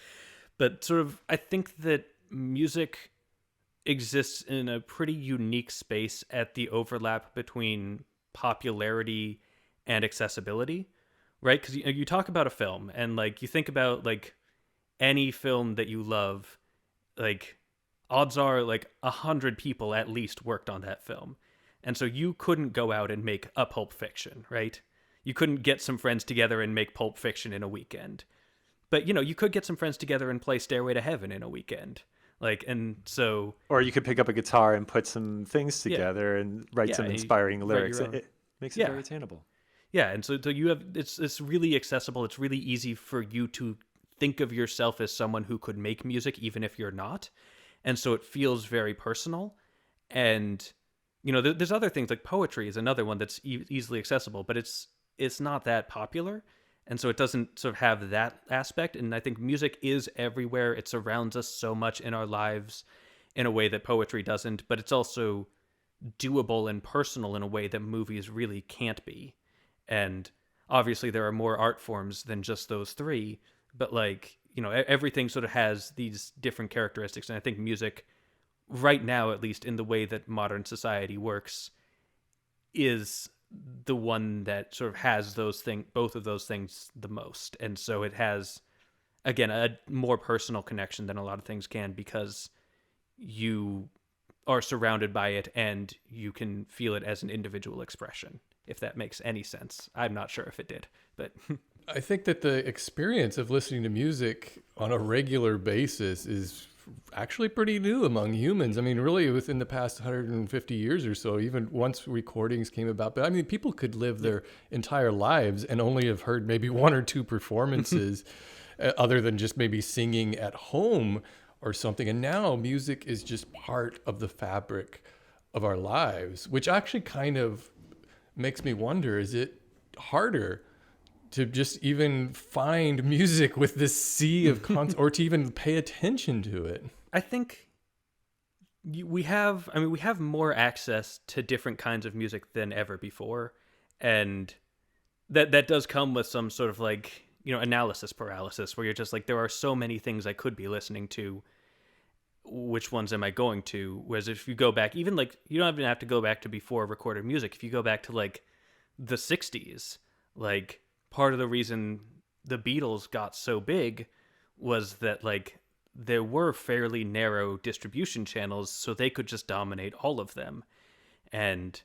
But sort of, I think that music exists in a pretty unique space at the overlap between popularity and accessibility, right? Because you talk about a film, and like you think about like any film that you love, like odds are like 100 people at least worked on that film, and so you couldn't go out and make a Pulp Fiction, right? You couldn't get some friends together and make Pulp Fiction in a weekend, but you could get some friends together and play Stairway to Heaven in a weekend. Like, and so, or you could pick up a guitar and put some things together and write some inspiring lyrics. It makes it very attainable. Yeah, and so you have it's really accessible. It's really easy for you to think of yourself as someone who could make music, even if you're not. And so it feels very personal. And there's other things like poetry is another one that's easily accessible, but it's not that popular. And so it doesn't sort of have that aspect. And I think music is everywhere. It surrounds us so much in our lives in a way that poetry doesn't, but it's also doable and personal in a way that movies really can't be. And obviously there are more art forms than just those three, but like, you know, everything sort of has these different characteristics. And I think music right now, at least in the way that modern society works, is the one that sort of has both of those things the most. And so it has, again, a more personal connection than a lot of things can, because you are surrounded by it and you can feel it as an individual expression, if that makes any sense. I'm not sure if it did, but I think that the experience of listening to music on a regular basis is actually pretty new among humans. I mean, really within the past 150 years or so, even once recordings came about. But I mean, people could live their entire lives and only have heard maybe one or two performances other than just maybe singing at home or something. And now music is just part of the fabric of our lives, which actually kind of makes me wonder, is it harder to just even find music with this sea of or to even pay attention to it? I think we have more access to different kinds of music than ever before. And that does come with some sort of like, you know, analysis paralysis, where you're just like, there are so many things I could be listening to. Which ones am I going to? Whereas if you go back, even like, you don't even have to go back to before recorded music. If you go back to like the 60s, like part of the reason the Beatles got so big was that like there were fairly narrow distribution channels, so they could just dominate all of them. And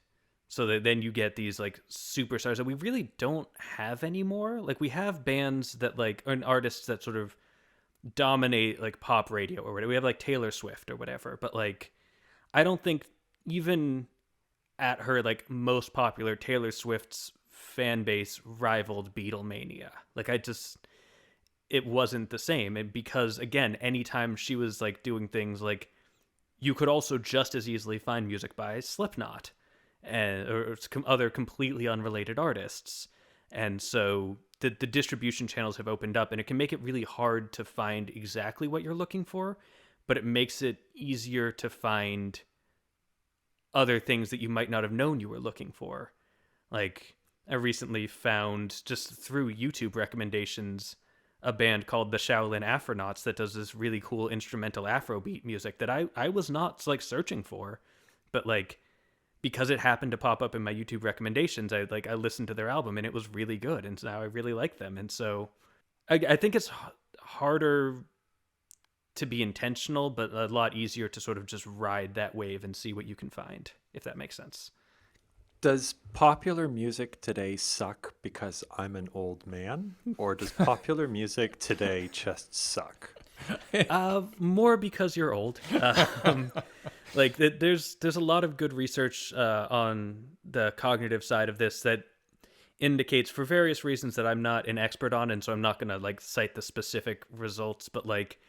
so that then you get these like superstars that we really don't have anymore. Like we have bands that like, or artists that sort of dominate like pop radio or whatever. We have like Taylor Swift or whatever, but like I don't think even at her like most popular, Taylor Swift's fan base rivaled Beatlemania. Like it wasn't the same. And because again, anytime she was like doing things, like you could also just as easily find music by Slipknot or other completely unrelated artists. And so the distribution channels have opened up, and it can make it really hard to find exactly what you're looking for, but it makes it easier to find other things that you might not have known you were looking for. Like I recently found, just through YouTube recommendations, a band called the Shaolin Afronauts that does this really cool instrumental Afrobeat music that I was not like searching for, but like because it happened to pop up in my YouTube recommendations, I listened to their album and it was really good, and now I really like them. And so I think it's harder to be intentional, but a lot easier to sort of just ride that wave and see what you can find, if that makes sense. Does popular music today suck because I'm an old man, or does popular music today just suck? More because you're old. Like there's a lot of good research on the cognitive side of this that indicates, for various reasons that I'm not an expert on, and so I'm not gonna like cite the specific results, but like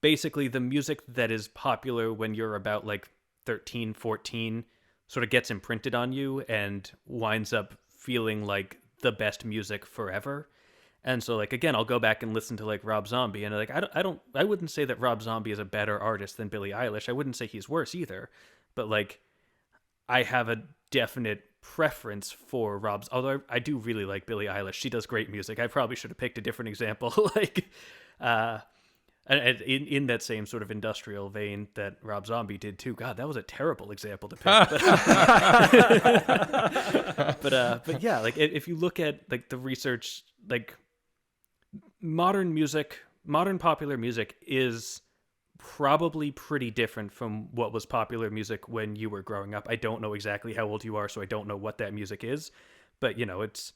basically the music that is popular when you're about like 13, 14 sort of gets imprinted on you and winds up feeling like the best music forever. And so like, again, I'll go back and listen to like Rob Zombie, and like, I wouldn't say that Rob Zombie is a better artist than Billie Eilish. I wouldn't say he's worse either, but like I have a definite preference for Rob's, although I do really like Billie Eilish. She does great music. I probably should have picked a different example. Like, in that same sort of industrial vein that Rob Zombie did too. God, that was a terrible example to pick. But yeah, like if you look at like the research, like modern popular music is probably pretty different from what was popular music when you were growing up. I don't know exactly how old you are, so I don't know what that music is, but you know, it's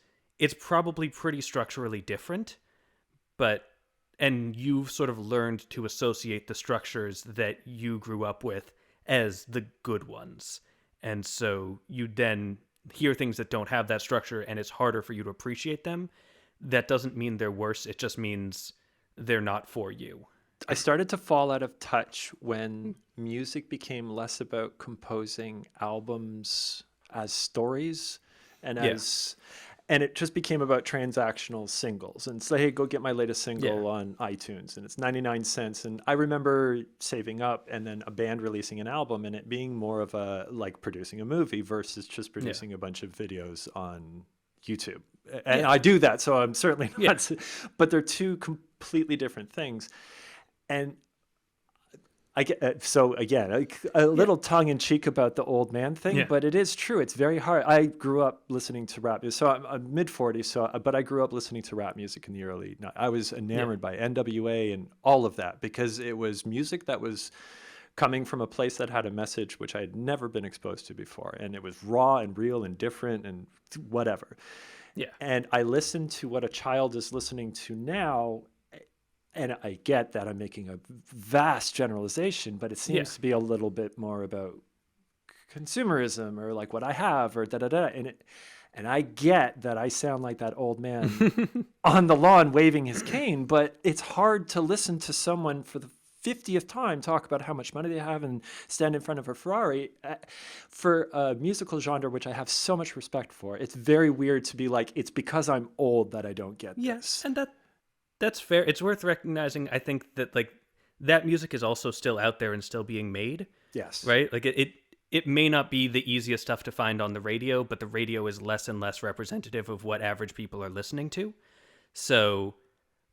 probably pretty structurally different, and you've sort of learned to associate the structures that you grew up with as the good ones. And so you then hear things that don't have that structure, and it's harder for you to appreciate them. That doesn't mean they're worse. It just means they're not for you. I started to fall out of touch when music became less about composing albums as stories and And it just became about transactional singles and say, hey, go get my latest single on iTunes. And it's 99 cents. And I remember saving up and then a band releasing an album and it being more of a like producing a movie versus just producing a bunch of videos on YouTube. And I do that. So I'm certainly not, but they're two completely different things. And I get so again a little tongue in cheek about the old man thing, but it is true. It's very hard. I grew up listening to rap music, so I'm mid 40s. But I grew up listening to rap music in the early. I was enamored by NWA and all of that because it was music that was coming from a place that had a message which I had never been exposed to before, and it was raw and real and different and whatever. Yeah. And I listened to what a child is listening to now. And I get that I'm making a vast generalization, but it seems to be a little bit more about consumerism or like what I have or da-da-da. And I get that I sound like that old man on the lawn waving his cane, but it's hard to listen to someone for the 50th time talk about how much money they have and stand in front of a Ferrari for a musical genre, which I have so much respect for. It's very weird to be like, it's because I'm old that I don't get this. Yes, and that's fair. It's worth recognizing, I think, that like that music is also still out there and still being made. Yes. Right? Like it may not be the easiest stuff to find on the radio, but the radio is less and less representative of what average people are listening to. So,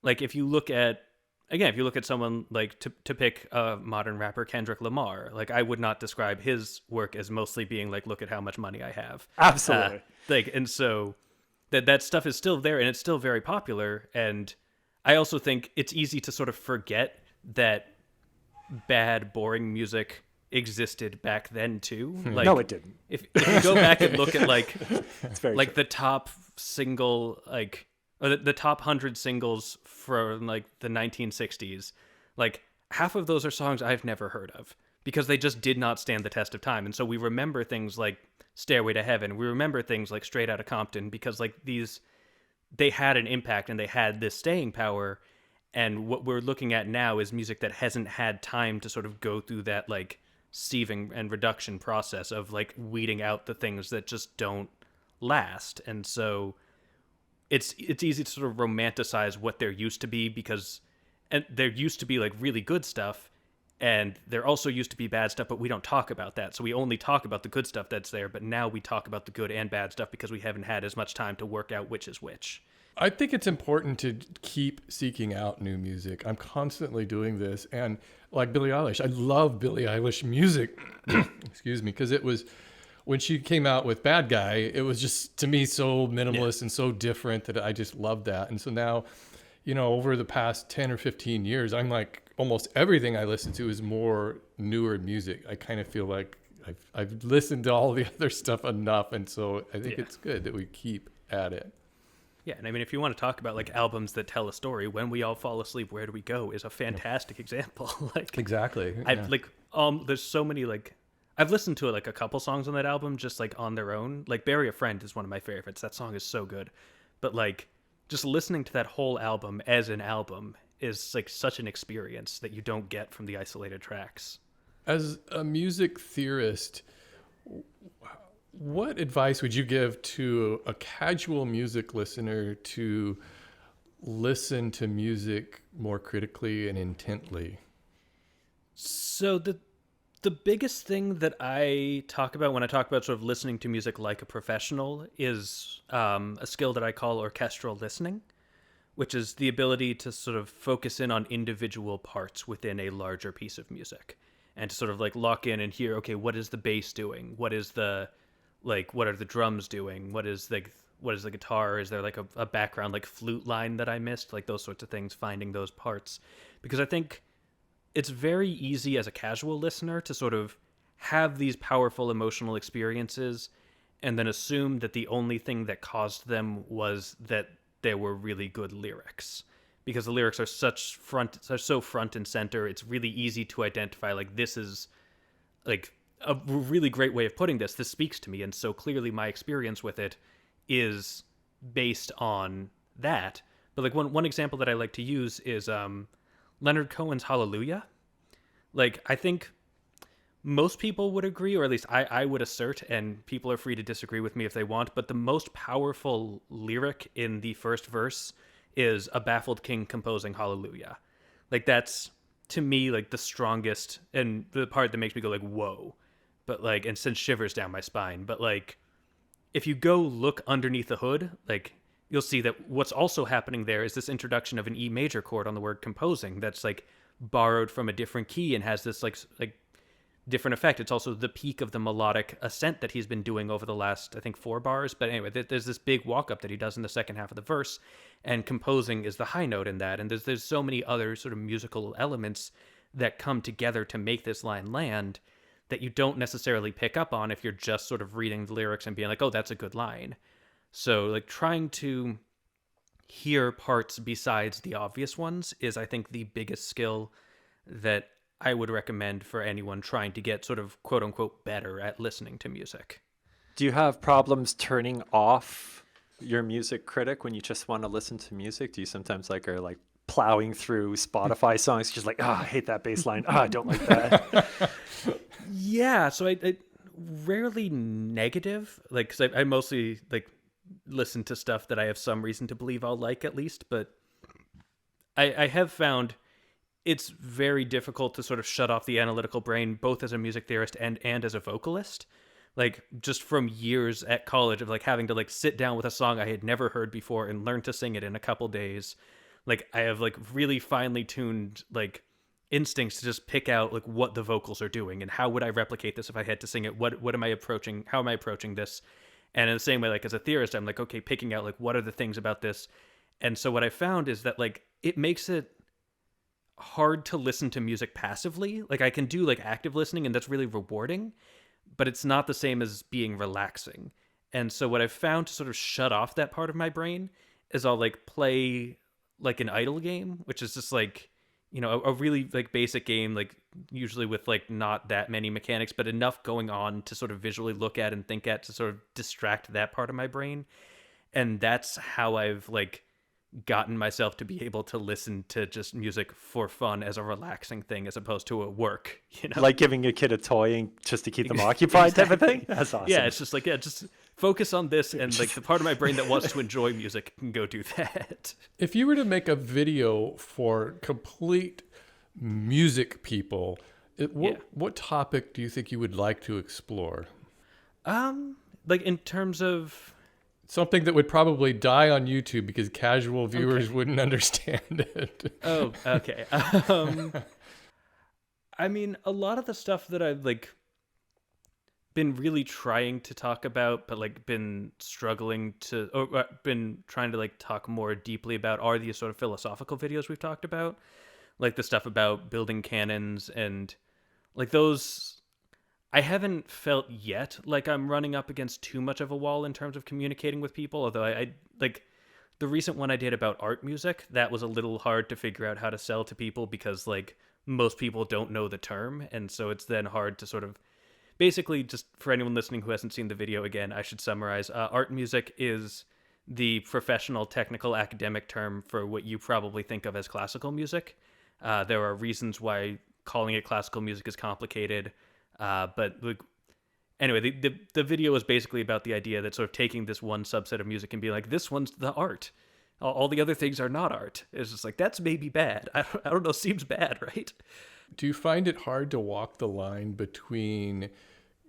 like if you look at someone like to pick a modern rapper, Kendrick Lamar, like I would not describe his work as mostly being like, look at how much money I have. Absolutely. And so that stuff is still there and it's still very popular. And I also think it's easy to sort of forget that bad, boring music existed back then too. Like, no, it didn't. If you go back and look at like like the top single, like or the top 100 singles from like the 1960s, like half of those are songs I've never heard of because they just did not stand the test of time. And so we remember things like Stairway to Heaven. We remember things like Straight Outta Compton because like they had an impact and they had this staying power. And what we're looking at now is music that hasn't had time to sort of go through that like sieving and reduction process of like weeding out the things that just don't last. And so it's easy to sort of romanticize what there used to be because there used to be like really good stuff and there also used to be bad stuff, but we don't talk about that. So we only talk about the good stuff that's there, but now we talk about the good and bad stuff because we haven't had as much time to work out which is which. I think it's important to keep seeking out new music. I'm constantly doing this. And like Billie Eilish, I love Billie Eilish music, excuse me, because it was, when she came out with Bad Guy, it was just, to me, so minimalist and so different that I just loved that. And so now, you know, over the past 10 or 15 years, I'm like, almost everything I listen to is more newer music. I kind of feel like I've listened to all the other stuff enough. And so I think it's good that we keep at it. Yeah, and I mean, if you want to talk about like albums that tell a story, When We All Fall Asleep, Where Do We Go is a fantastic example. Like exactly. I've like there's so many like I've listened to like a couple songs on that album just like on their own. Like Bury a Friend is one of my favorites. That song is so good. But like just listening to that whole album as an album is like such an experience that you don't get from the isolated tracks. As a music theorist, what advice would you give to a casual music listener to listen to music more critically and intently? So the biggest thing that I talk about when I talk about sort of listening to music like a professional is a skill that I call orchestral listening, which is the ability to sort of focus in on individual parts within a larger piece of music and to sort of like lock in and hear, okay, what is the bass doing? What are the drums doing? What is the guitar? Is there like a background like flute line that I missed? Like those sorts of things, finding those parts. Because I think it's very easy as a casual listener to sort of have these powerful emotional experiences and then assume that the only thing that caused them was that there were really good lyrics. Because the lyrics are so front and center, it's really easy to identify like this is like a really great way of putting this. This speaks to me, and so clearly my experience with it is based on that. But like one example that I like to use is Leonard Cohen's Hallelujah. Like I think most people would agree, or at least I would assert, and people are free to disagree with me if they want, but the most powerful lyric in the first verse is a baffled king composing hallelujah. Like, that's, to me, like, the strongest, and the part that makes me go, like, whoa. But, like, and sends shivers down my spine. But, like, if you go look underneath the hood, like, you'll see that what's also happening there is this introduction of an E major chord on the word composing that's, like, borrowed from a different key and has this, like different effect. It's also the peak of the melodic ascent that he's been doing over the last, I think, 4 bars. But anyway, there's this big walk up that he does in the second half of the verse, and composing is the high note in that. And there's so many other sort of musical elements that come together to make this line land that you don't necessarily pick up on if you're just sort of reading the lyrics and being like, oh, that's a good line. So, like, trying to hear parts besides the obvious ones is, I think, the biggest skill that I would recommend for anyone trying to get sort of quote unquote better at listening to music. Do you have problems turning off your music critic when you just want to listen to music? Do you sometimes are plowing through Spotify songs, just like, I hate that bass line. I don't like that. Yeah. So I rarely negative, like, cause I mostly listen to stuff that I have some reason to believe I'll like at least, but I have found it's very difficult to sort of shut off the analytical brain, both as a music theorist and as a vocalist. Like, just from years at college of having to sit down with a song I had never heard before and learn to sing it in a couple days. Like, I have really finely tuned instincts to just pick out what the vocals are doing and how would I replicate this if I had to sing it. What am I approaching? How am I approaching this? And in the same way, as a theorist, I'm okay, picking out what are the things about this. And so what I found is that it makes it hard to listen to music passively. I can do active listening, and that's really rewarding, but it's not the same as being relaxing. And so what I've found to sort of shut off that part of my brain is I'll play an idle game, which is just a really basic game, usually with not that many mechanics, but enough going on to sort of visually look at and think at to sort of distract that part of my brain. And that's how I've gotten myself to be able to listen to just music for fun as a relaxing thing as opposed to a work, like giving a kid a toy and just to keep them occupied type of thing. That's awesome. Yeah, it's just just focus on this, and the part of my brain that wants to enjoy music can go do that. If you were to make a video for complete music people, what topic do you think you would like to explore? In terms of something that would probably die on YouTube because casual viewers wouldn't understand it. Oh, okay. I mean, a lot of the stuff that I've been really trying to talk about, but been struggling to, or been trying to talk more deeply about, are these sort of philosophical videos we've talked about, the stuff about building cannons and those. I haven't felt yet like I'm running up against too much of a wall in terms of communicating with people, although I the recent one I did about art music, that was a little hard to figure out how to sell to people because most people don't know the term, and so it's then hard to sort of basically, just for anyone listening who hasn't seen the video, again, I should summarize. Art music is the professional, technical, academic term for what you probably think of as classical music. There are reasons why calling it classical music is complicated. But anyway, the video is basically about the idea that sort of taking this one subset of music and being this one's the art. All the other things are not art. It's just that's maybe bad. I don't know, seems bad, right? Do you find it hard to walk the line between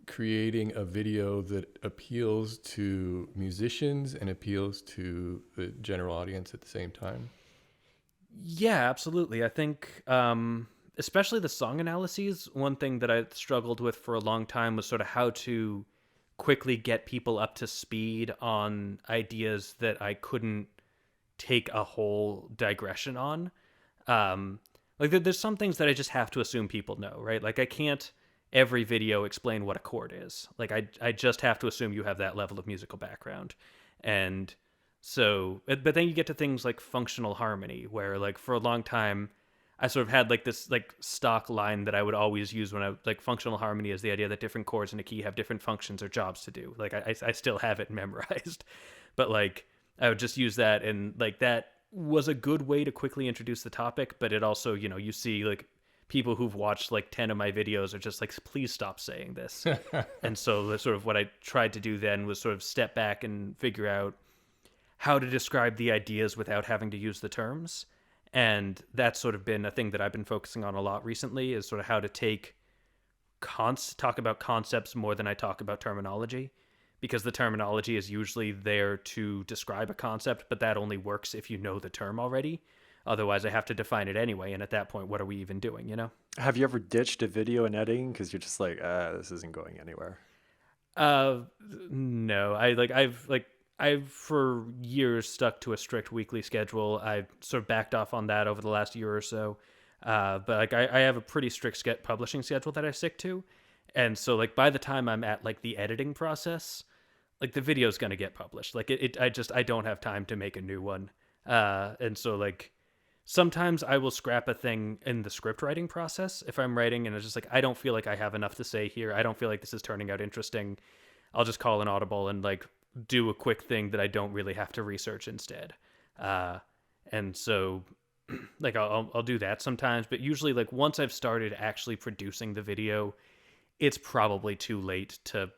creating a video that appeals to musicians and appeals to the general audience at the same time? Yeah, absolutely. I think especially the song analyses, one thing that I struggled with for a long time was sort of how to quickly get people up to speed on ideas that I couldn't take a whole digression on. There's some things that I just have to assume people know, right? I can't every video explain what a chord is. I just have to assume you have that level of musical background. And so, but then you get to things like functional harmony, where for a long time, I sort of had this stock line that I would always use when I functional harmony is the idea that different chords in a key have different functions or jobs to do. I still have it memorized, but I would just use that, and that was a good way to quickly introduce the topic. But it also, you see people who've watched like 10 of my videos are just like, please stop saying this. And so that's sort of what I tried to do then, was sort of step back and figure out how to describe the ideas without having to use the terms. And that's sort of been a thing that I've been focusing on a lot recently, is sort of how to talk about concepts more than I talk about terminology, because the terminology is usually there to describe a concept, but that only works if you know the term already. Otherwise, I have to define it anyway, and at that point, what are we even doing, you know? Have you ever ditched a video in editing because you're just like, this isn't going anywhere? No. I've for years stuck to a strict weekly schedule. I've sort of backed off on that over the last year or so. But like I have a pretty strict publishing schedule that I stick to. And so like by the time I'm at like the editing process, like the video is going to get published. Like I don't have time to make a new one. And so like sometimes I will scrap a thing in the script writing process if I'm writing and it's just like, I don't feel like I have enough to say here. I don't feel like this is turning out interesting. I'll just call an audible and like do a quick thing that I don't really have to research instead. And so like I'll do that sometimes, but usually like once I've started actually producing the video, it's probably too late to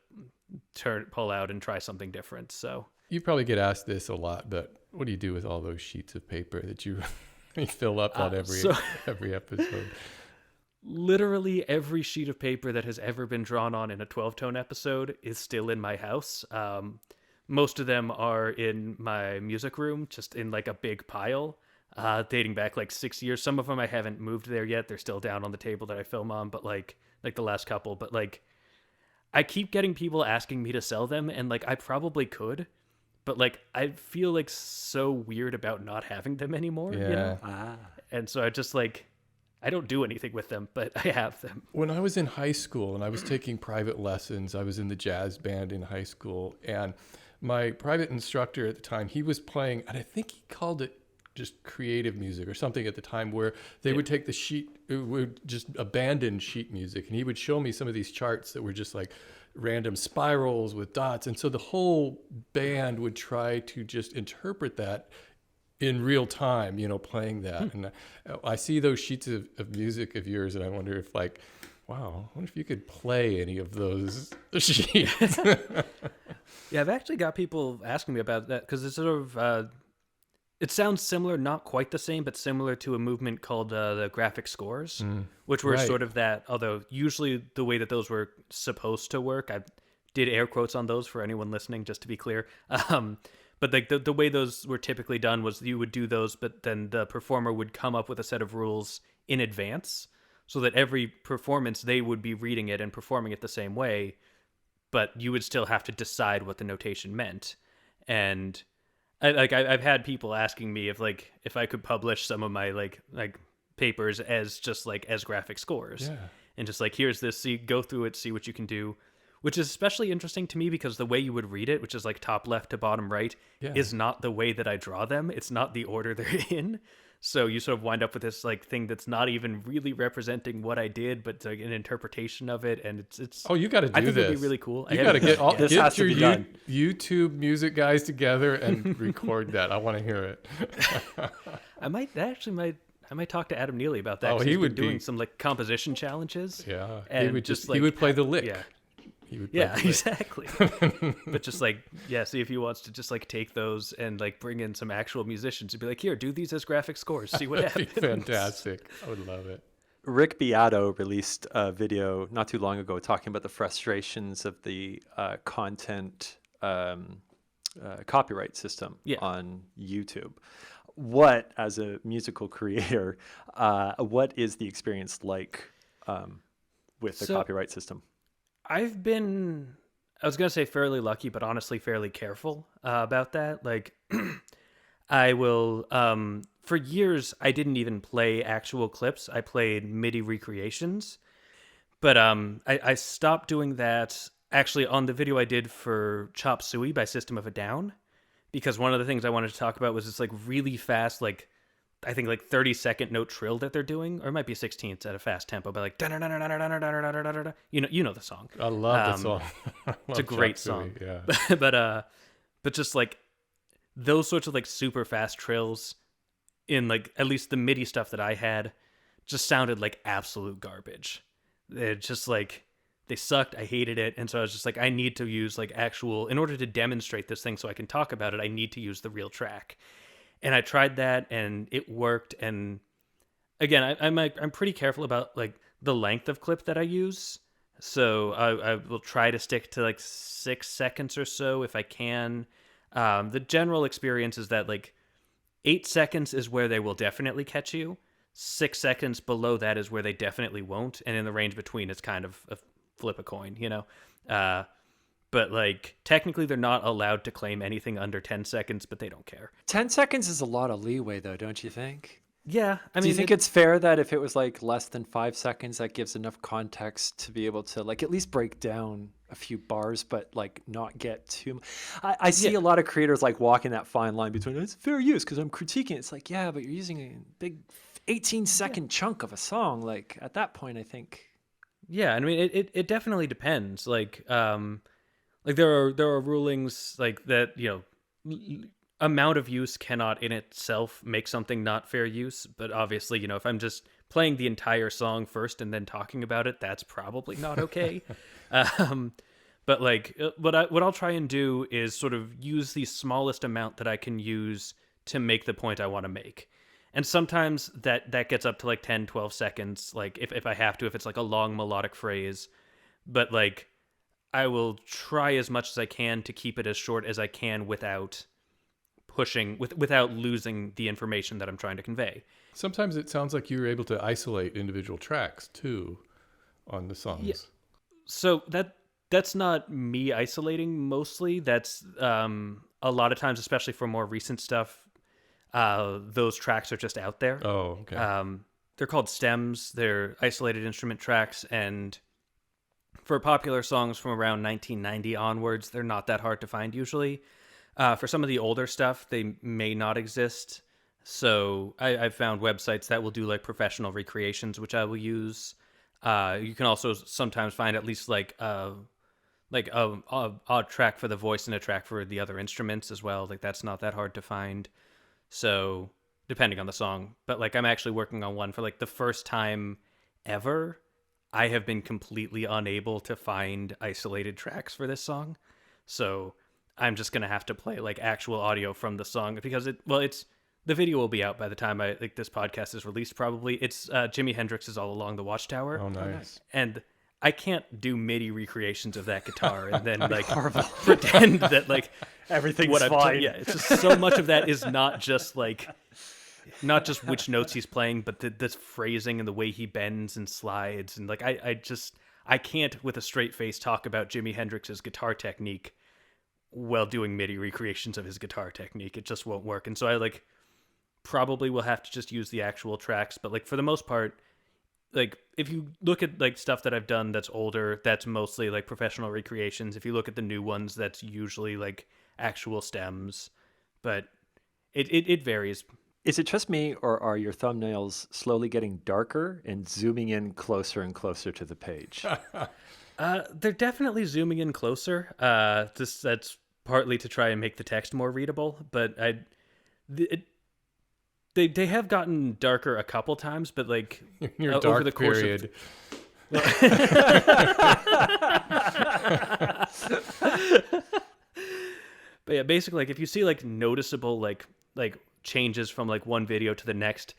pull out and try something different. So you probably get asked this a lot, but what do you do with all those sheets of paper that you fill up on every episode? Literally every sheet of paper that has ever been drawn on in a 12-tone episode is still in my house. Most of them are in my music room, just in like a big pile, dating back like 6 years. Some of them I haven't moved there yet. They're still down on the table that I film on, but like the last couple. But like I keep getting people asking me to sell them, and like I probably could, but like I feel like so weird about not having them anymore. Yeah. You know? And so I just like, I don't do anything with them, but I have them. When I was in high school and I was taking private lessons, I was in the jazz band in high school, and my private instructor at the time, he was playing, and I think he called it just creative music or something at the time, where they would take the sheet, would just abandon sheet music, and he would show me some of these charts that were just like random spirals with dots, and so the whole band would try to just interpret that in real time, you know, playing that. And I see those sheets of music of yours, and I wonder if like, wow, I wonder if you could play any of those sheets. Yeah, I've actually got people asking me about that, because it's sort of, it sounds similar, not quite the same, but similar to a movement called the graphic scores, which were sort of that, although usually the way that those were supposed to work, I did air quotes on those for anyone listening, just to be clear. But like the way those were typically done was you would do those, but then the performer would come up with a set of rules in advance, so that every performance they would be reading it and performing it the same way, but you would still have to decide what the notation meant. And I've had people asking me if I could publish some of my like papers as just like as graphic scores, and just like, here's this, go through it, see what you can do. Which is especially interesting to me because the way you would read it, which is like top left to bottom right, is not the way that I draw them. It's not the order they're in. So you sort of wind up with this like thing that's not even really representing what I did, but like an interpretation of it. And it's oh, you got to do this. I think it'd be really cool. You got to get all this get has to your be done. YouTube music guys together and record that. I want to hear it. I might talk to Adam Neely about that. Oh, he would doing some like composition challenges. Yeah, and he would just he would play the lick. Yeah. Yeah, exactly. But just like, see if he wants to just like take those and like bring in some actual musicians and be like, here, do these as graphic scores. See what happens. Fantastic. I would love it. Rick Beato released a video not too long ago talking about the frustrations of the content copyright system on YouTube. What, as a musical creator, what is the experience like with the copyright system? I've been, I was going to say fairly lucky, but honestly fairly careful about that. Like, I will, for years, I didn't even play actual clips. I played MIDI recreations. But I stopped doing that actually on the video I did for Chop Suey by System of a Down. Because one of the things I wanted to talk about was this like really fast, like, I think like 30-second note trill that they're doing, or it might be 16ths at a fast tempo, but like you know the song. I love the song. It's a great song. Yeah. But just like those sorts of like super fast trills in like at least the MIDI stuff that I had, just sounded like absolute garbage. It just like, they sucked. I hated it. And so I was just like, I need to use like actual, in order to demonstrate this thing so I can talk about it, I need to use the real track. And I tried that and it worked. And again, I'm pretty careful about like the length of clip that I use. So I will try to stick to like 6 seconds or so if I can. The general experience is that like 8 seconds is where they will definitely catch you. 6 seconds below that is where they definitely won't. And in the range between, it's kind of a flip a coin, you know? But like technically they're not allowed to claim anything under 10 seconds, but they don't care. 10 seconds is a lot of leeway though, don't you think? Yeah. I mean, do you think it's fair that if it was like less than 5 seconds, that gives enough context to be able to like at least break down a few bars, but like not get too much? I see a lot of creators like walking that fine line between it's fair use because I'm critiquing. It's like, yeah, but you're using a big 18-second chunk of a song. Like at that point, I think. Yeah, I mean, it definitely depends. Like there are rulings like that, you know, amount of use cannot in itself make something not fair use. But obviously, you know, if I'm just playing the entire song first and then talking about it, that's probably not okay. But like what I'll try and do is sort of use the smallest amount that I can use to make the point I want to make. And sometimes that gets up to like 10, 12 seconds, like if I have to, if it's like a long melodic phrase. But like I will try as much as I can to keep it as short as I can without without losing the information that I'm trying to convey. Sometimes it sounds like you were able to isolate individual tracks too on the songs. Yeah. So that's not me isolating mostly. That's a lot of times, especially for more recent stuff, those tracks are just out there. Oh, okay. They're called stems. They're isolated instrument tracks, and for popular songs from around 1990 onwards, they're not that hard to find usually. For some of the older stuff, they may not exist. So I've found websites that will do like professional recreations, which I will use. You can also sometimes find at least like a track for the voice and a track for the other instruments as well. Like that's not that hard to find. So depending on the song, but like I'm actually working on one for like the first time ever. I have been completely unable to find isolated tracks for this song. So I'm just going to have to play like actual audio from the song because the video will be out by the time this podcast is released. Probably it's Jimi Hendrix's All Along the Watchtower. Oh, nice. And I can't do MIDI recreations of that guitar and then like pretend that like everything's fine. Yeah, it's just so much of that is not just which notes he's playing, but this phrasing and the way he bends and slides, and like I can't with a straight face talk about Jimi Hendrix's guitar technique while doing MIDI recreations of his guitar technique. It just won't work, and so I like probably will have to just use the actual tracks. But like for the most part, like if you look at like stuff that I've done that's older, that's mostly like professional recreations. If you look at the new ones, that's usually like actual stems, but it varies. Is it just me, or are your thumbnails slowly getting darker and zooming in closer and closer to the page? They're definitely zooming in closer. That's partly to try and make the text more readable, but they have gotten darker a couple times, but like Your dark over the course period. But yeah, basically, like if you see like noticeable like changes from like one video to the next,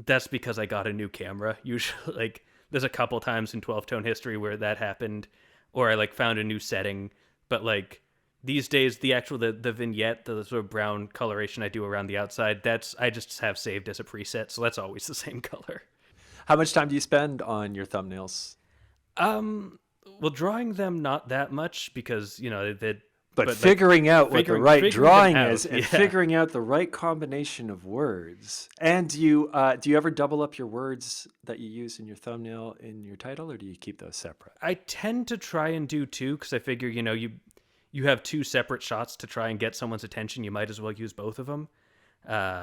that's because I got a new camera. Usually, like there's a couple times in 12-tone history where that happened, or I like found a new setting. But like these days, the vignette, the sort of brown coloration I do around the outside, I just have saved as a preset, so that's always the same color. How much time do you spend on your thumbnails? Well, drawing them not that much because you know that. But figuring out what the right drawing is and yeah. figuring out the right combination of words. And do you ever double up your words that you use in your thumbnail in your title, or do you keep those separate? I tend to try and do two because I figure, you know, you have two separate shots to try and get someone's attention. You might as well use both of them.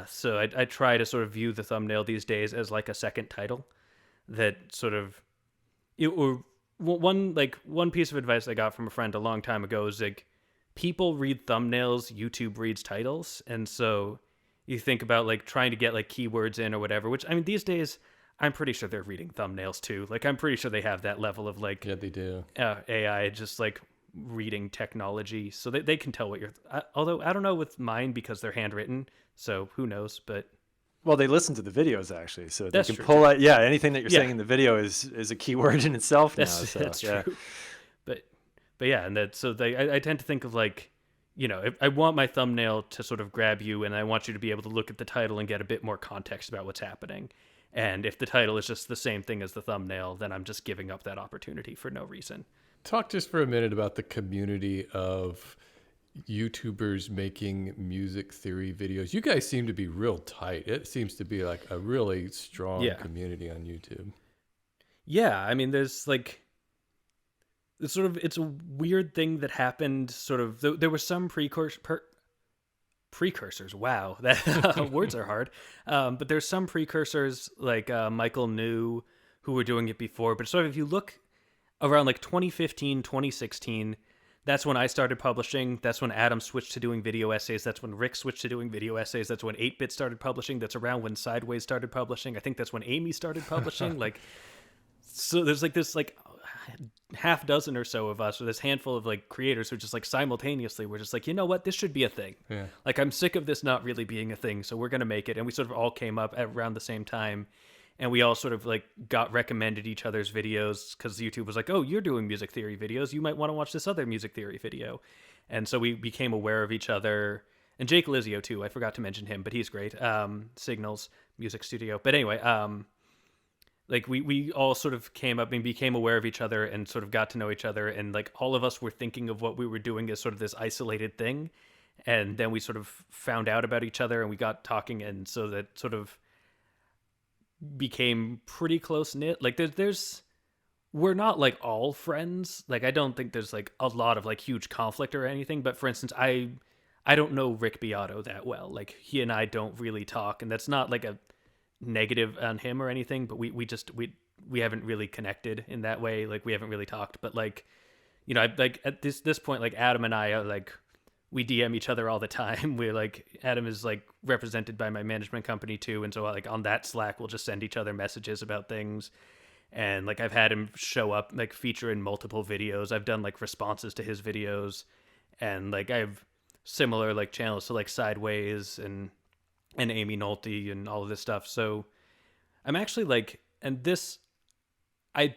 So I try to sort of view the thumbnail these days as like a second title that sort of one piece of advice I got from a friend a long time ago is like, people read thumbnails, YouTube reads titles. And so you think about like trying to get like keywords in or whatever, which I mean, these days I'm pretty sure they're reading thumbnails too. Like, I'm pretty sure they have that level of like Yeah, they do. AI just like reading technology, so they can tell what you're. Although I don't know with mine because they're handwritten, so who knows? But Well, they listen to the videos actually, so they That's can true, pull too. out. Yeah, anything that you're Yeah. saying in the video is a keyword in itself now. that's So that's yeah. true. But yeah, and that so I tend to think of like, if I want my thumbnail to sort of grab you, and I want you to be able to look at the title and get a bit more context about what's happening. And if the title is just the same thing as the thumbnail, then I'm just giving up that opportunity for no reason. Talk just for a minute about the community of YouTubers making music theory videos. You guys seem to be real tight. It seems to be like a really strong Yeah. community on YouTube. Yeah, I mean, there's like, it's a weird thing that happened. Sort of, there were some precursors. Wow, that words are hard. But there's some precursors like Michael New who were doing it before. But sort of, if you look around like 2015, 2016, that's when I started publishing. That's when Adam switched to doing video essays. That's when Rick switched to doing video essays. That's when 8-Bit started publishing. That's around when Sideways started publishing. I think that's when Amy started publishing. Like, so there's like this like half dozen or so of us, or this handful of like creators who just like simultaneously we're just like, you know what, this should be a thing. Yeah. Like, I'm sick of this not really being a thing, so we're gonna make it. And we sort of all came up at around the same time, and we all sort of like got recommended each other's videos because YouTube was like, oh, you're doing music theory videos, you might want to watch this other music theory video. And so we became aware of each other. And Jake Lizio too, I forgot to mention him, but he's great. Signals Music Studio. But anyway, like we all sort of came up and became aware of each other and sort of got to know each other, and like all of us were thinking of what we were doing as sort of this isolated thing, and then we sort of found out about each other and we got talking, and so that sort of became pretty close knit. Like we're not like all friends. Like, I don't think there's like a lot of like huge conflict or anything, but for instance, I don't know Rick Beato that well. Like, he and I don't really talk, and that's not like a negative on him or anything, but we haven't really connected in that way. Like, we haven't really talked, but like, I like at this point, like Adam and I are like, we DM each other all the time. We're like, Adam is like represented by my management company too, and so like on that Slack we'll just send each other messages about things. And like, I've had him show up, like feature in multiple videos. I've done like responses to his videos, and like I have similar like channels to like Sideways and Amy Nolte and all of this stuff. So I'm actually like, and this, I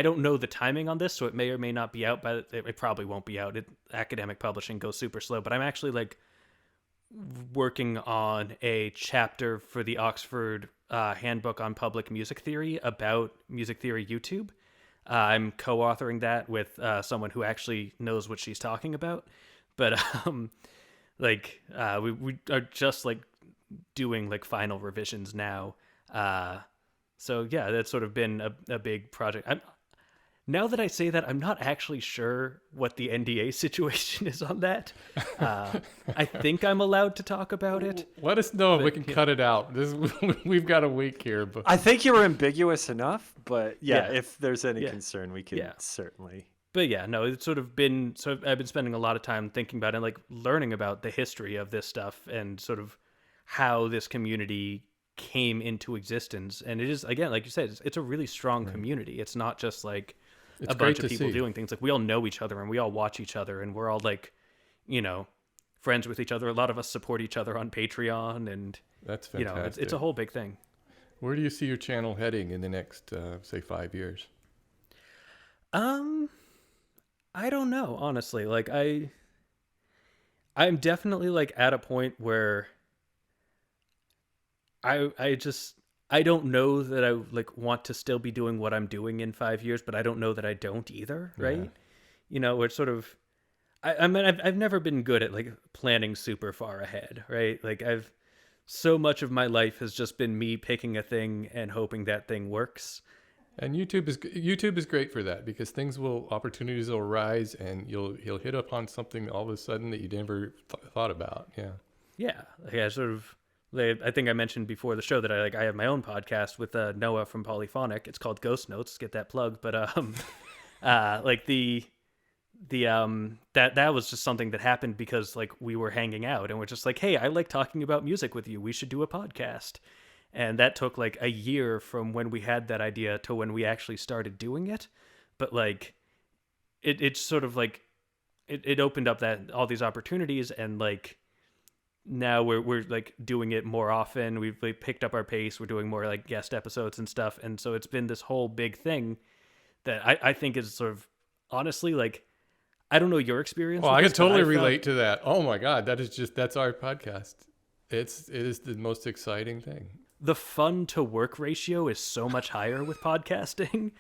don't know the timing on this, so it may or may not be out, but it probably won't be out. Academic publishing goes super slow, but I'm actually like working on a chapter for the Oxford Handbook on Public Music Theory about music theory YouTube. I'm co-authoring that with someone who actually knows what she's talking about, but like we are just like doing like final revisions now. So yeah, that's sort of been a big project. Now that I say that, I'm not actually sure what the NDA situation is on that. I think I'm allowed to talk about it. Let us know if we can cut it out. We've got a week here. But I think you were ambiguous enough, but yeah, Yeah. if there's any Yeah. concern, we could Yeah. certainly. But yeah, no, it's sort of been, so I've been spending a lot of time thinking about it, and like learning about the history of this stuff and sort of how this community came into existence. And it is, again, like you said, it's a really strong community. It's not just like it's a bunch great of to people see. doing things. Like, we all know each other and we all watch each other, and we're all like, friends with each other. A lot of us support each other on Patreon, and That's fantastic. it's a whole big thing. Where do you see your channel heading in the next, say, 5 years? I don't know, honestly. Like, I'm definitely like at a point where I don't know that I like want to still be doing what I'm doing in 5 years, but I don't know that I don't either, right? It's sort of, I mean, I've never been good at like planning super far ahead, right? Like, so much of my life has just been me picking a thing and hoping that thing works. And YouTube is great for that, because opportunities will arise, and you'll hit upon something all of a sudden that you never thought about. Yeah. Yeah, like I think I mentioned before the show that I have my own podcast with Noah from Polyphonic. It's called Ghost Notes. Get that plug. But like that was just something that happened because like we were hanging out and we're just like, hey, I like talking about music with you. We should do a podcast. And that took like a year from when we had that idea to when we actually started doing it. But like, it sort of like, it opened up all these opportunities, and like, now we're like doing it more often. We've like, picked up our pace. We're doing more like guest episodes and stuff. And so it's been this whole big thing that I think is sort of, honestly, like, I don't know your experience. Well, I this, can totally relate to that. Oh my God, that's our podcast. It is the most exciting thing. The fun to work ratio is so much higher with podcasting.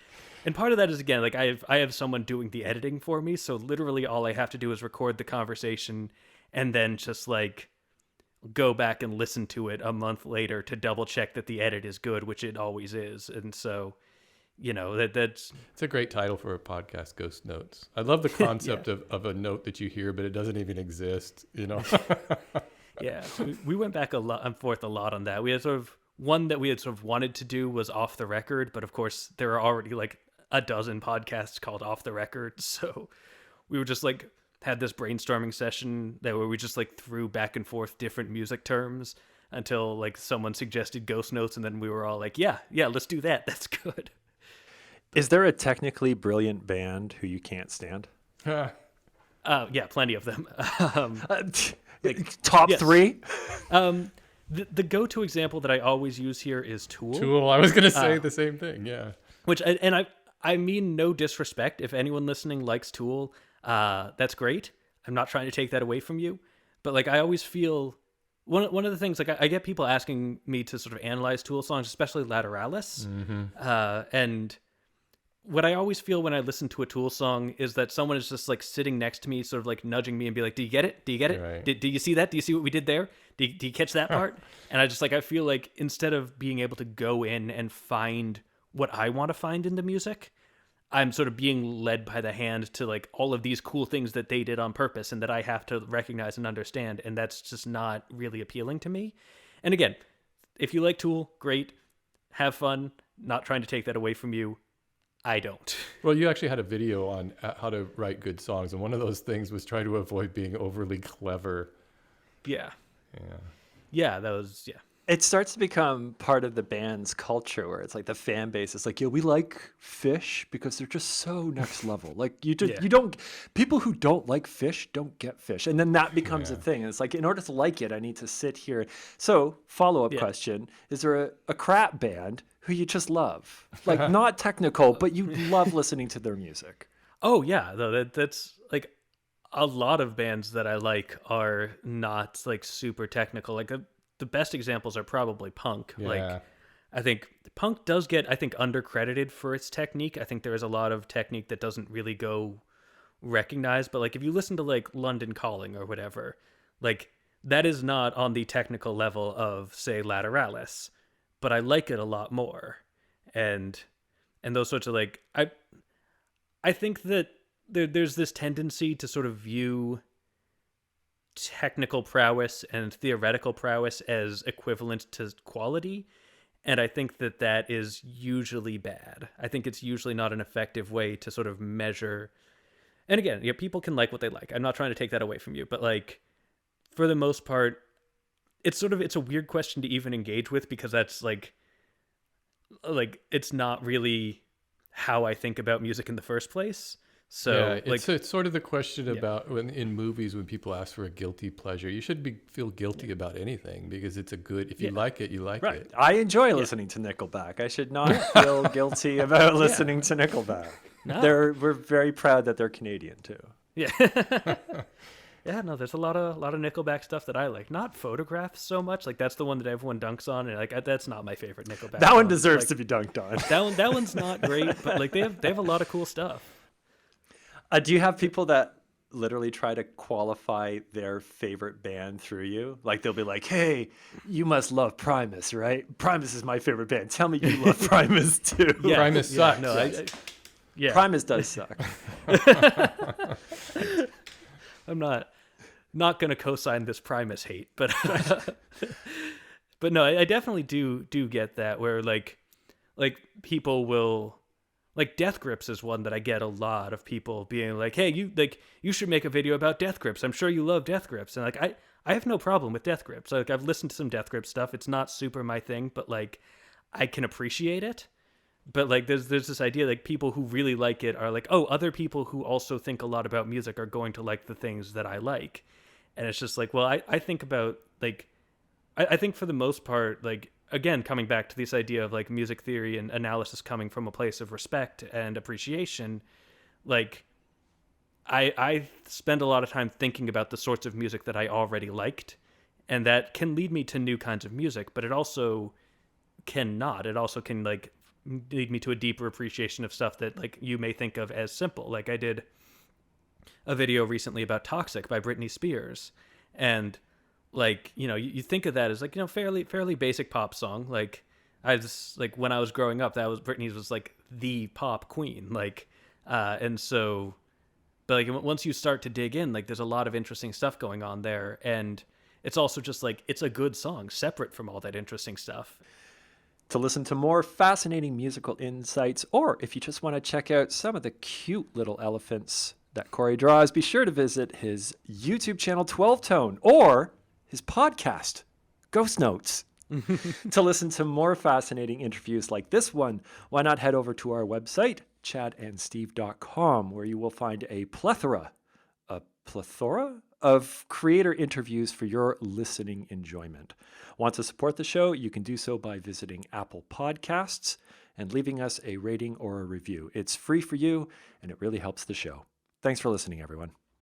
And part of that is, again, like I have someone doing the editing for me. So literally all I have to do is record the conversation and then just like go back and listen to it a month later to double check that the edit is good, which it always is. And so, you know, it's a great title for a podcast, Ghost Notes. I love the concept of a note that you hear, but it doesn't even exist, you know? Yeah, we went back and forth a lot on that. We had sort of one that we had sort of wanted to do was Off the Record, but of course there are already like a dozen podcasts called Off the Record. So we were just like, had this brainstorming session where we just like threw back and forth different music terms until like someone suggested Ghost Notes, and then we were all like, yeah, let's do that. That's good. Is there a technically brilliant band who you can't stand? Yeah, plenty of them. Top three? The go-to example that I always use here is Tool. Tool. I was going to say the same thing. Yeah. Which, and I mean no disrespect. If anyone listening likes Tool, that's great. I'm not trying to take that away from you, but like I always feel one of the things, like I get people asking me to sort of analyze Tool songs, especially Lateralis, and what I always feel when I listen to a Tool song is that someone is just like sitting next to me, sort of like nudging me and be like, do you get it? Do you get it? Right. Do you see that? Do you see what we did there? Do you catch that part? And I feel like instead of being able to go in and find what I want to find in the music, I'm sort of being led by the hand to like all of these cool things that they did on purpose and that I have to recognize and understand. And that's just not really appealing to me. And again, if you like Tool, great, have fun, not trying to take that away from you. I don't. Well, you actually had a video on how to write good songs, and one of those things was try to avoid being overly clever. Yeah. Yeah. Yeah, that was, yeah. It starts to become part of the band's culture where it's like the fan base is like, yeah, we like Fish because they're just so next level. Like you don't, people who don't like Fish don't get Fish. And then that becomes a thing. And it's like, in order to like it, I need to sit here. So follow-up question, is there a crap band who you just love? Like not technical, but you love listening to their music. Oh yeah, though that's like a lot of bands that I like are not like super technical. Like the best examples are probably punk. Yeah. Like I think punk does get, I think, undercredited for its technique. I think there is a lot of technique that doesn't really go recognized. But like if you listen to like London Calling or whatever, like that is not on the technical level of say Lateralis, but I like it a lot more. And those sorts of like I think that there's this tendency to sort of view technical prowess and theoretical prowess as equivalent to quality, and I think that is usually bad. I think it's usually not an effective way to sort of measure. And again, people can like what they like. I'm not trying to take that away from you, but like for the most part, it's a weird question to even engage with because that's like it's not really how I think about music in the first place. So yeah, it's sort of the question about in movies when people ask for a guilty pleasure, you should feel guilty about anything because it's a good, if you like it, you like it. I enjoy listening to Nickelback. I should not feel guilty about listening to Nickelback. No. We're very proud that they're Canadian too. Yeah. Yeah, no, there's a lot of Nickelback stuff that I like. Not Photographs so much. Like that's the one that everyone dunks on, and like that's not my favorite Nickelback. That one song. deserves like, to be dunked on. That one's not great, but like they have a lot of cool stuff. Do you have people that literally try to qualify their favorite band through you? Like they'll be like, "Hey, you must love Primus, right? Primus is my favorite band. Tell me you love Primus too." Yeah, Primus sucks. No, yeah. Primus does suck. I'm not gonna co-sign this Primus hate, but but no, I definitely do get that where like people will like Death Grips is one that I get a lot of people being like, "Hey, you should make a video about Death Grips. I'm sure you love Death Grips." And like I have no problem with Death Grips. Like I've listened to some Death Grips stuff. It's not super my thing, but like I can appreciate it. But like there's this idea like people who really like it are like, "Oh, other people who also think a lot about music are going to like the things that I like." And it's just like, well, I think about like I think for the most part, like again, coming back to this idea of like music theory and analysis coming from a place of respect and appreciation, like I spend a lot of time thinking about the sorts of music that I already liked, and that can lead me to new kinds of music, but it also cannot. It also can like lead me to a deeper appreciation of stuff that like you may think of as simple. Like I did a video recently about Toxic by Britney Spears, and like, you know, you think of that as like, you know, fairly basic pop song. Like I just like when I was growing up, that was Britney's was like the pop queen. Like and so but like once you start to dig in, like there's a lot of interesting stuff going on there, and it's also just like it's a good song separate from all that interesting stuff. To listen to more fascinating musical insights, or if you just want to check out some of the cute little elephants that Cory draws, be sure to visit his YouTube channel 12 Tone or his podcast, Ghost Notes. To listen to more fascinating interviews like this one, why not head over to our website, chadandsteve.com, where you will find a plethora of creator interviews for your listening enjoyment. Want to support the show? You can do so by visiting Apple Podcasts and leaving us a rating or a review. It's free for you, and it really helps the show. Thanks for listening, everyone.